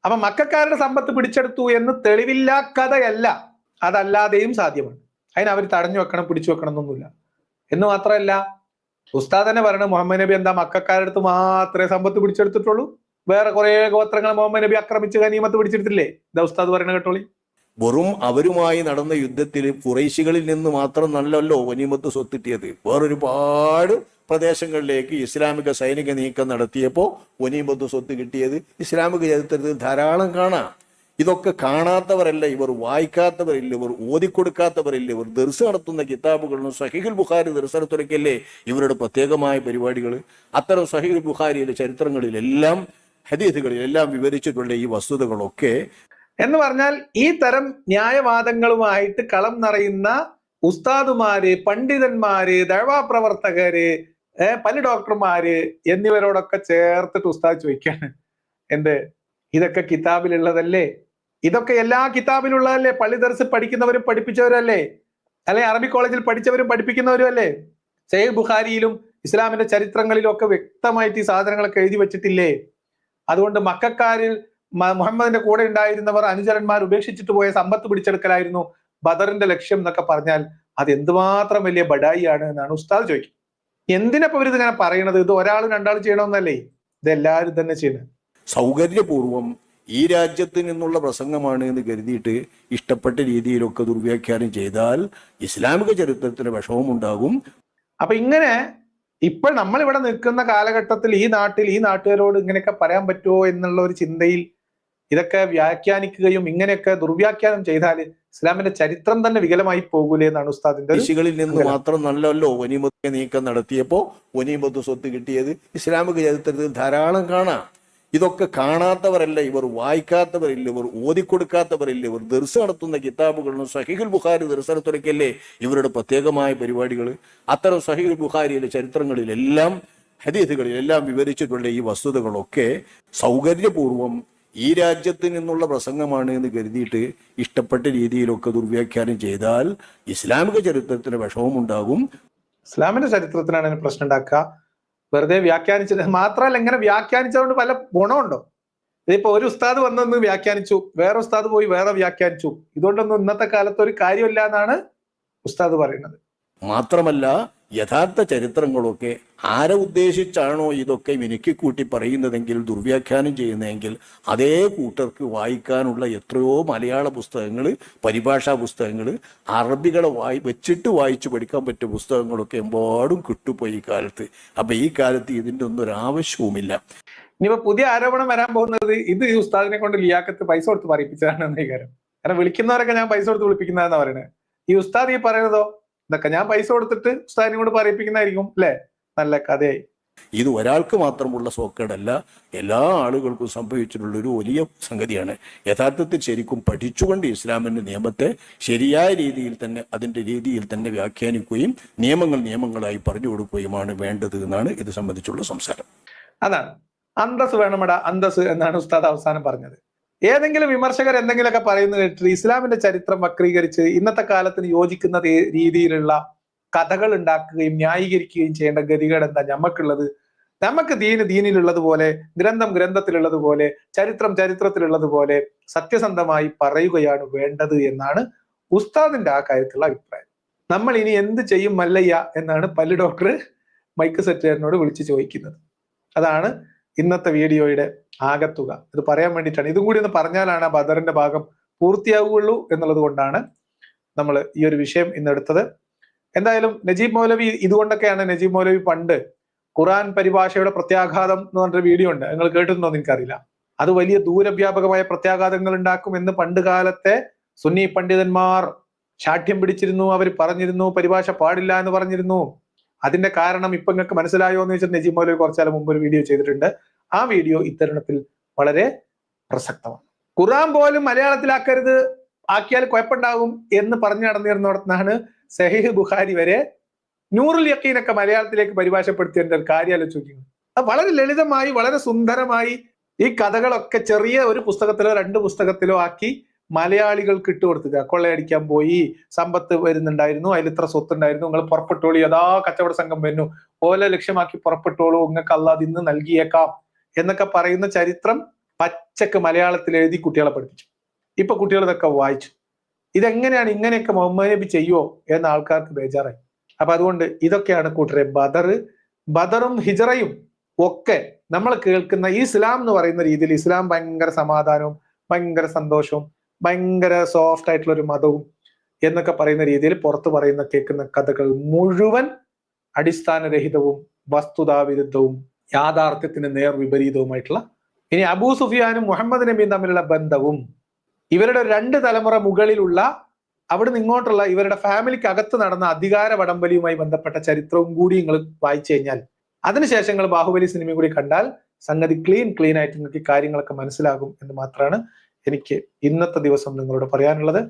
അപ്പൊ മക്കാരുടെ സമ്പത്ത് പിടിച്ചെടുത്തു എന്ന് തെളിവില്ലാ കഥയല്ല, അതല്ലാതെയും സാധ്യമാണ്. അതിന് അവർ തടഞ്ഞു വെക്കണം പിടിച്ചു വെക്കണം എന്നൊന്നുമില്ല. എന്ന് മാത്രമല്ല ഉസ്താദ് തന്നെ പറയണത് മുഹമ്മദ് നബി എന്താ മക്കാരുടെ അടുത്ത് മാത്രമേ സമ്പത്ത് പിടിച്ചെടുത്തിട്ടുള്ളൂ, വേറെ കുറെ ഗോത്രങ്ങൾ മുഹമ്മദ് നബി ആക്രമിച്ച് ഗനീമത്ത് പിടിച്ചെടുത്തില്ലേ? ഇതാ ഉസ്താദ് പറയണ കേട്ടോളി. വെറും അവരുമായി നടന്ന യുദ്ധത്തിൽ ഖുറൈശികളിൽ നിന്ന് മാത്രം നല്ലല്ലോ ഗനീമത്ത് സ്വത്തിട്ടിയത്. വേറൊരുപാട് പ്രദേശങ്ങളിലേക്ക് ഇസ്ലാമിക സൈനിക നീക്കം നടത്തിയപ്പോൾ ഗനീമത്ത് സ്വത്ത് കിട്ടിയത് ഇസ്ലാമിക ചരിത്രത്തിൽ ധാരാളം കാണാം. ഇതൊക്കെ കാണാത്തവരല്ല ഇവർ, വായിക്കാത്തവരില്ല ഇവർ, ഓതിക്കൊടുക്കാത്തവരില്ല ഇവർ, ദർസ് നടത്തുന്ന കിതാബുകളിലും സഹീഹുൽ ബുഖാരി ദർസനത്തുലക്കല്ലേ ഇവരുടെ പ്രത്യേകമായ പരിപാടികൾ. അത്തരം സഹീഹുൽ ബുഖാരിയിലെ ചരിത്രങ്ങളിലെല്ലാം ഹദീസുകളിലെല്ലാം വിവരിച്ചിട്ടുള്ള ഈ വസ്തുതകളൊക്കെ എന്ന് പറഞ്ഞാൽ ഈ തരം ന്യായവാദങ്ങളുമായിട്ട് കളം നിറയുന്ന ഉസ്താദുമാര്, പണ്ഡിതന്മാര്, ദഅ്വാ പ്രവർത്തകര്, പല ഡോക്ടർമാര് എന്നിവരോടൊക്കെ ചേർത്തിട്ട് ഉസ്താദ് ചോദിക്കാണ്, എന്ത് ഇതൊക്കെ കിതാബിലുള്ളതല്ലേ? ഇതൊക്കെ എല്ലാ കിതാബിലുള്ളതല്ലേ? പള്ളി ദർസ് പഠിക്കുന്നവരും പഠിപ്പിച്ചവരല്ലേ? അല്ലെ അറബി കോളേജിൽ പഠിച്ചവരും പഠിപ്പിക്കുന്നവരും അല്ലേ? സഹീഹ് ബുഖാരിയിലും ഇസ്ലാമിന്റെ ചരിത്രങ്ങളിലും ഒക്കെ വ്യക്തമായിട്ട് ഈ സാധനങ്ങളൊക്കെ എഴുതി വെച്ചിട്ടില്ലേ? അതുകൊണ്ട് മക്കക്കാരിൽ മുഹമ്മദിന്റെ കൂടെ ഉണ്ടായിരുന്നവർ അനുചരന്മാർ ഉപേക്ഷിച്ചിട്ട് പോയ സമ്പത്ത് പിടിച്ചെടുക്കലായിരുന്നു ബദറിന്റെ ലക്ഷ്യം എന്നൊക്കെ പറഞ്ഞാൽ അത് എന്തുമാത്രം വലിയ ബഡായിയാണ് എന്നാണ് ഉസ്താദ് ചോദിക്കുന്നത്. എന്തിനപ്പോ ഇവരിത് ഇങ്ങനെ പറയണത്? ഇത് ഒരാളും രണ്ടാളും ചെയ്യണമെന്നല്ലേ, ഇത് എല്ലാവരും തന്നെ ചെയ്യണം. സൗകര്യപൂർവം ഈ രാജ്യത്ത് നിന്നുള്ള പ്രസംഗമാണ് എന്ന് കരുതിയിട്ട് ഇഷ്ടപ്പെട്ട രീതിയിലൊക്കെ ദുർവ്യാഖ്യാനം ചെയ്താൽ ഇസ്ലാമിക ചരിത്രത്തിന് വിഷമമുണ്ടാകും. അപ്പൊ ഇങ്ങനെ ഇപ്പോൾ നമ്മൾ ഇവിടെ നിൽക്കുന്ന കാലഘട്ടത്തിൽ ഈ നാട്ടിൽ ഈ നാട്ടുകാരോട് ഇങ്ങനെയൊക്കെ പറയാൻ പറ്റുമോ എന്നുള്ള ഒരു ചിന്തയിൽ ഇതൊക്കെ വ്യാഖ്യാനിക്കുകയും ഇങ്ങനെയൊക്കെ ദുർവ്യാഖ്യാനം ചെയ്താൽ ഇസ്ലാമിന്റെ ചരിത്രം തന്നെ വികലമായി പോകൂലേ എന്നാണ് ഉസ്താദിന്റെ. ഋഷികളിൽ നിന്ന് മാത്രം നല്ലല്ലോ ഗനീമത്ത് നീക്കം നടത്തിയപ്പോൾ ഗനീമത്ത് സ്വത്ത് കിട്ടിയത് ഇസ്ലാമിക ചരിത്രത്തിൽ ധാരാളം കാണാം. ഇതൊക്കെ കാണാത്തവരല്ല ഇവർ, വായിക്കാത്തവരില്ല ഇവർ, ഓതിക്കൊടുക്കാത്തവരില്ല ഇവർ, ദർസ് നടത്തുന്ന കിതാബുകളിലും സഹീഹുൽ ബുഖാരി ദർസനത്തുലക്കല്ലേ ഇവരുടെ പ്രത്യേകമായ പരിപാടികൾ. അത്തരം സഹീഹുൽ ബുഖാരിയിലെ ചരിത്രങ്ങളിലെല്ലാം ഹദീസുകളിലെല്ലാം വിവരിച്ചിട്ടുള്ള ഈ വസ്തുതകളൊക്കെ സൗകര്യപൂർവം ഈ രാജ്യത്ത് നിന്നുള്ള പ്രസംഗമാണ് എന്ന് കരുതിയിട്ട് ഇഷ്ടപ്പെട്ട രീതിയിലൊക്കെ ദുർവ്യാഖ്യാനം ചെയ്താൽ ഇസ്ലാമിക ചരിത്രത്തിന് വിഷമമുണ്ടാകും. ഇസ്ലാമിന്റെ ചരിത്രത്തിനാണ് പ്രശ്നം ഉണ്ടാക്കുക. വെറുതെ വ്യാഖ്യാനിച്ചത് മാത്രമല്ല, ഇങ്ങനെ വ്യാഖ്യാനിച്ചതുകൊണ്ട് പല ഗുണമുണ്ടോ? ഇതിപ്പോ ഒരു ഉസ്താദ് വന്നൊന്ന് വ്യാഖ്യാനിച്ചു, വേറെ ഉസ്താദ് പോയി വേറെ വ്യാഖ്യാനിച്ചു, ഇതുകൊണ്ടൊന്നും ഇന്നത്തെ കാലത്ത് ഒരു കാര്യമില്ല എന്നാണ് ഉസ്താദ് പറയുന്നത്. മാത്രമല്ല യഥാർത്ഥ ചരിത്രങ്ങളൊക്കെ ആരെ ഉദ്ദേശിച്ചാണോ ഇതൊക്കെ മിനുക്കിക്കൂട്ടി പറയുന്നതെങ്കിൽ, ദുർവ്യാഖ്യാനം ചെയ്യുന്നതെങ്കിൽ അതേ കൂട്ടർക്ക് വായിക്കാനുള്ള എത്രയോ മലയാള പുസ്തകങ്ങൾ, പരിഭാഷാ പുസ്തകങ്ങൾ, അറബികളെ വെച്ചിട്ട് വായിച്ചു പഠിക്കാൻ പറ്റിയ പുസ്തകങ്ങളൊക്കെ എമ്പാടും കിട്ടുപോയി ഈ കാലത്ത്. അപ്പൊ ഈ കാലത്ത് ഇതിൻ്റെ ഒന്നും ഒരു ആവശ്യവുമില്ല. ഇനിയിപ്പോ പുതിയ ആരോപണം വരാൻ പോകുന്നത് ഇത് ഈ ഉസ്താദിനെ കൊണ്ട് ലിയാക്കത്ത് പൈസ കൊടുത്ത് പറയിപ്പിച്ചതാണ് എന്നീ കാര്യം. കാരണം വിളിക്കുന്നവരൊക്കെ ഞാൻ പൈസ കൊടുത്ത് വിളിപ്പിക്കുന്നതെന്നാ പറയുന്നത്. ഈ ഉസ്താദ് ഈ പറയുന്നതോ ഇതൊക്കെ ഞാൻ പൈസ കൊടുത്തിട്ട് ഉസ്താദിനെ കൊണ്ട് പറയിപ്പിക്കുന്നതായിരിക്കും അല്ലെ? നല്ല കഥയായി. ഇത് ഒരാൾക്ക് മാത്രമുള്ള സോക്കേടല്ല, എല്ലാ ആളുകൾക്കും സംഭവിച്ചിട്ടുള്ള ഒരു വലിയ സംഗതിയാണ്. യഥാർത്ഥത്തിൽ ശരിക്കും പഠിച്ചുകൊണ്ട് ഇസ്ലാമിന്റെ നിയമത്തെ ശരിയായ രീതിയിൽ തന്നെ അതിന്റെ രീതിയിൽ തന്നെ വ്യാഖ്യാനിക്കുകയും നിയമങ്ങളായി പറഞ്ഞു കൊടുക്കുകയുമാണ് വേണ്ടത് എന്നാണ് ഇത് സംബന്ധിച്ചുള്ള സംസാരം. അതാണ് അന്തസ് വേണമടാ അന്തസ് എന്നാണ് ഉസ്താദ് അവസാനം പറഞ്ഞത്. ഏതെങ്കിലും വിമർശകർ എന്തെങ്കിലുമൊക്കെ പറയുന്നത് കേട്ടിട്ട് ഇസ്ലാമിന്റെ ചരിത്രം വക്രീകരിച്ച് ഇന്നത്തെ കാലത്തിന് യോജിക്കുന്ന രീതിയിലുള്ള കഥകൾ ഉണ്ടാക്കുകയും ന്യായീകരിക്കുകയും ചെയ്യേണ്ട ഗതികേട് എന്താ ഞമ്മക്കുള്ളത്? നമുക്ക് ദീനിലുള്ളതുപോലെ, ഗ്രന്ഥത്തിലുള്ളതുപോലെ, ചരിത്രത്തിലുള്ളതുപോലെ സത്യസന്ധമായി പറയുകയാണ് വേണ്ടത് എന്നാണ് ഉസ്താദിന്റെ ആ കാര്യത്തിലുള്ള അഭിപ്രായം. നമ്മൾ ഇനി എന്ത് ചെയ്യും മല്ലയ്യ എന്നാണ് പല്ല് ഡോക്ടർ മൈക്ക് സെറ്റുകാരനോട് വിളിച്ച് ചോദിക്കുന്നത്. അതാണ് ഇന്നത്തെ വീഡിയോയുടെ ആകത്തുക. ഇത് പറയാൻ വേണ്ടിയിട്ടാണ്. ഇതും കൂടി ഒന്ന് പറഞ്ഞാലാണ് ആ ബദറിന്റെ ഭാഗം പൂർത്തിയാവുകയുള്ളൂ എന്നുള്ളത് കൊണ്ടാണ് നമ്മൾ ഈ ഒരു വിഷയം ഇന്നെടുത്തത്. എന്തായാലും നജീബ് മൗലവി, ഇതുകൊണ്ടൊക്കെയാണ് നജീബ് മൗലവി പണ്ട് ഖുർആൻ പരിഭാഷയുടെ പ്രത്യാഘാതം എന്ന് പറഞ്ഞൊരു വീഡിയോ ഉണ്ട്, നിങ്ങൾ കേട്ടിട്ടുണ്ടോ എന്ന് എനിക്കറിയില്ല. അത് വലിയ ദൂരവ്യാപകമായ പ്രത്യാഘാതങ്ങൾ ഉണ്ടാക്കും എന്ന് പണ്ട് കാലത്തെ സുന്നി പണ്ഡിതന്മാർ ശാഠ്യം പിടിച്ചിരുന്നു. അവർ പറഞ്ഞിരുന്നു പരിഭാഷ പാടില്ല എന്ന് പറഞ്ഞിരുന്നു. അതിന്റെ കാരണം ഇപ്പൊ നിങ്ങൾക്ക് മനസ്സിലായോ എന്ന് വെച്ചാൽ നജീബ് മൗലവി കുറച്ചാലും മുമ്പ് ഒരു വീഡിയോ ചെയ്തിട്ടുണ്ട്. ആ വീഡിയോ ഇത്തരുണത്തിൽ വളരെ പ്രസക്തമാണ്. ഖുർആൻ പോലും മലയാളത്തിലാക്കരുത്, ആക്കിയാൽ കുഴപ്പമുണ്ടാകും എന്ന് പറഞ്ഞു നടന്നിരുന്നിടത്താണ് സഹീഹ് ബുഖാരി വരെ നൂറുൽ യഖീനൊക്കെ മലയാളത്തിലേക്ക് പരിഭാഷപ്പെടുത്തിയതിന്റെ ഒരു കാര്യം ആലോചിക്കുന്നത്. അത് വളരെ ലളിതമായി, വളരെ സുന്ദരമായി ഈ കഥകളൊക്കെ ചെറിയ ഒരു പുസ്തകത്തിലോ 2 പുസ്തകത്തിലോ ആക്കി മലയാളികൾക്ക് ഇട്ടുകൊടുത്തുക. കൊള്ളയടിക്കാൻ പോയി, സമ്പത്ത് വരുന്നുണ്ടായിരുന്നു, അതിൽ ഇത്ര സ്വത്തുണ്ടായിരുന്നു, നിങ്ങൾ പുറപ്പെട്ടോളൂ, അതാ കച്ചവട സംഘം വരുന്നു, ഓല ലക്ഷ്യമാക്കി പുറപ്പെട്ടോളൂ, നിങ്ങൾക്ക് അല്ലാഹ് ഇന്ന് നൽകിയേക്കാം എന്നൊക്കെ പറയുന്ന ചരിത്രം പച്ചക്ക് മലയാളത്തിൽ എഴുതി കുട്ടികളെ പഠിപ്പിച്ചു. ഇപ്പൊ കുട്ടികൾ ഇതൊക്കെ വായിച്ചു. ഇതെങ്ങനെയാണ് ഇങ്ങനെയൊക്കെ മുഹമ്മദ് നബി ചെയ്യുമോ എന്ന ആൾക്കാർക്ക് ബേജാറായി. അപ്പൊ അതുകൊണ്ട് ഇതൊക്കെയാണ് കൂട്ടരെ ബദർ ബദറും ഹിജറയും ഒക്കെ നമ്മൾ കേൾക്കുന്ന ഈ ഇസ്ലാം എന്ന് പറയുന്ന രീതിയിൽ ഇസ്ലാം ഭയങ്കര സമാധാനവും ഭയങ്കര സന്തോഷവും ഭയങ്കര സോഫ്റ്റ് ആയിട്ടുള്ള ഒരു മതവും എന്നൊക്കെ പറയുന്ന രീതിയിൽ പുറത്ത് പറയുന്ന കേൾക്കുന്ന കഥകൾ മുഴുവൻ അടിസ്ഥാനരഹിതവും വസ്തുതാവിരുദ്ധവും യാഥാർത്ഥ്യത്തിന് നേർ വിപരീതവുമായിട്ടുള്ള. ഇനി അബൂ സുഫിയാനും മുഹമ്മദ് നബിയും തമ്മിലുള്ള ബന്ധവും ഇവരുടെ 2 തലമുറ മുകളിലുള്ള അവിടുന്ന് ഇങ്ങോട്ടുള്ള ഇവരുടെ ഫാമിലിക്ക് അകത്ത് നടന്ന അധികാര വടംവലിയുമായി ബന്ധപ്പെട്ട ചരിത്രവും കൂടി നിങ്ങൾ വായിച്ചു കഴിഞ്ഞാൽ, അതിനുശേഷം നിങ്ങൾ ബാഹുബലി സിനിമയും കൂടി കണ്ടാൽ സംഗതി ക്ലീൻ ആയിട്ട് നിങ്ങൾക്ക് കാര്യങ്ങളൊക്കെ മനസ്സിലാകും എന്ന് മാത്രമാണ് എനിക്ക് ഇന്നത്തെ ദിവസം നിങ്ങളോട് പറയാനുള്ളത്.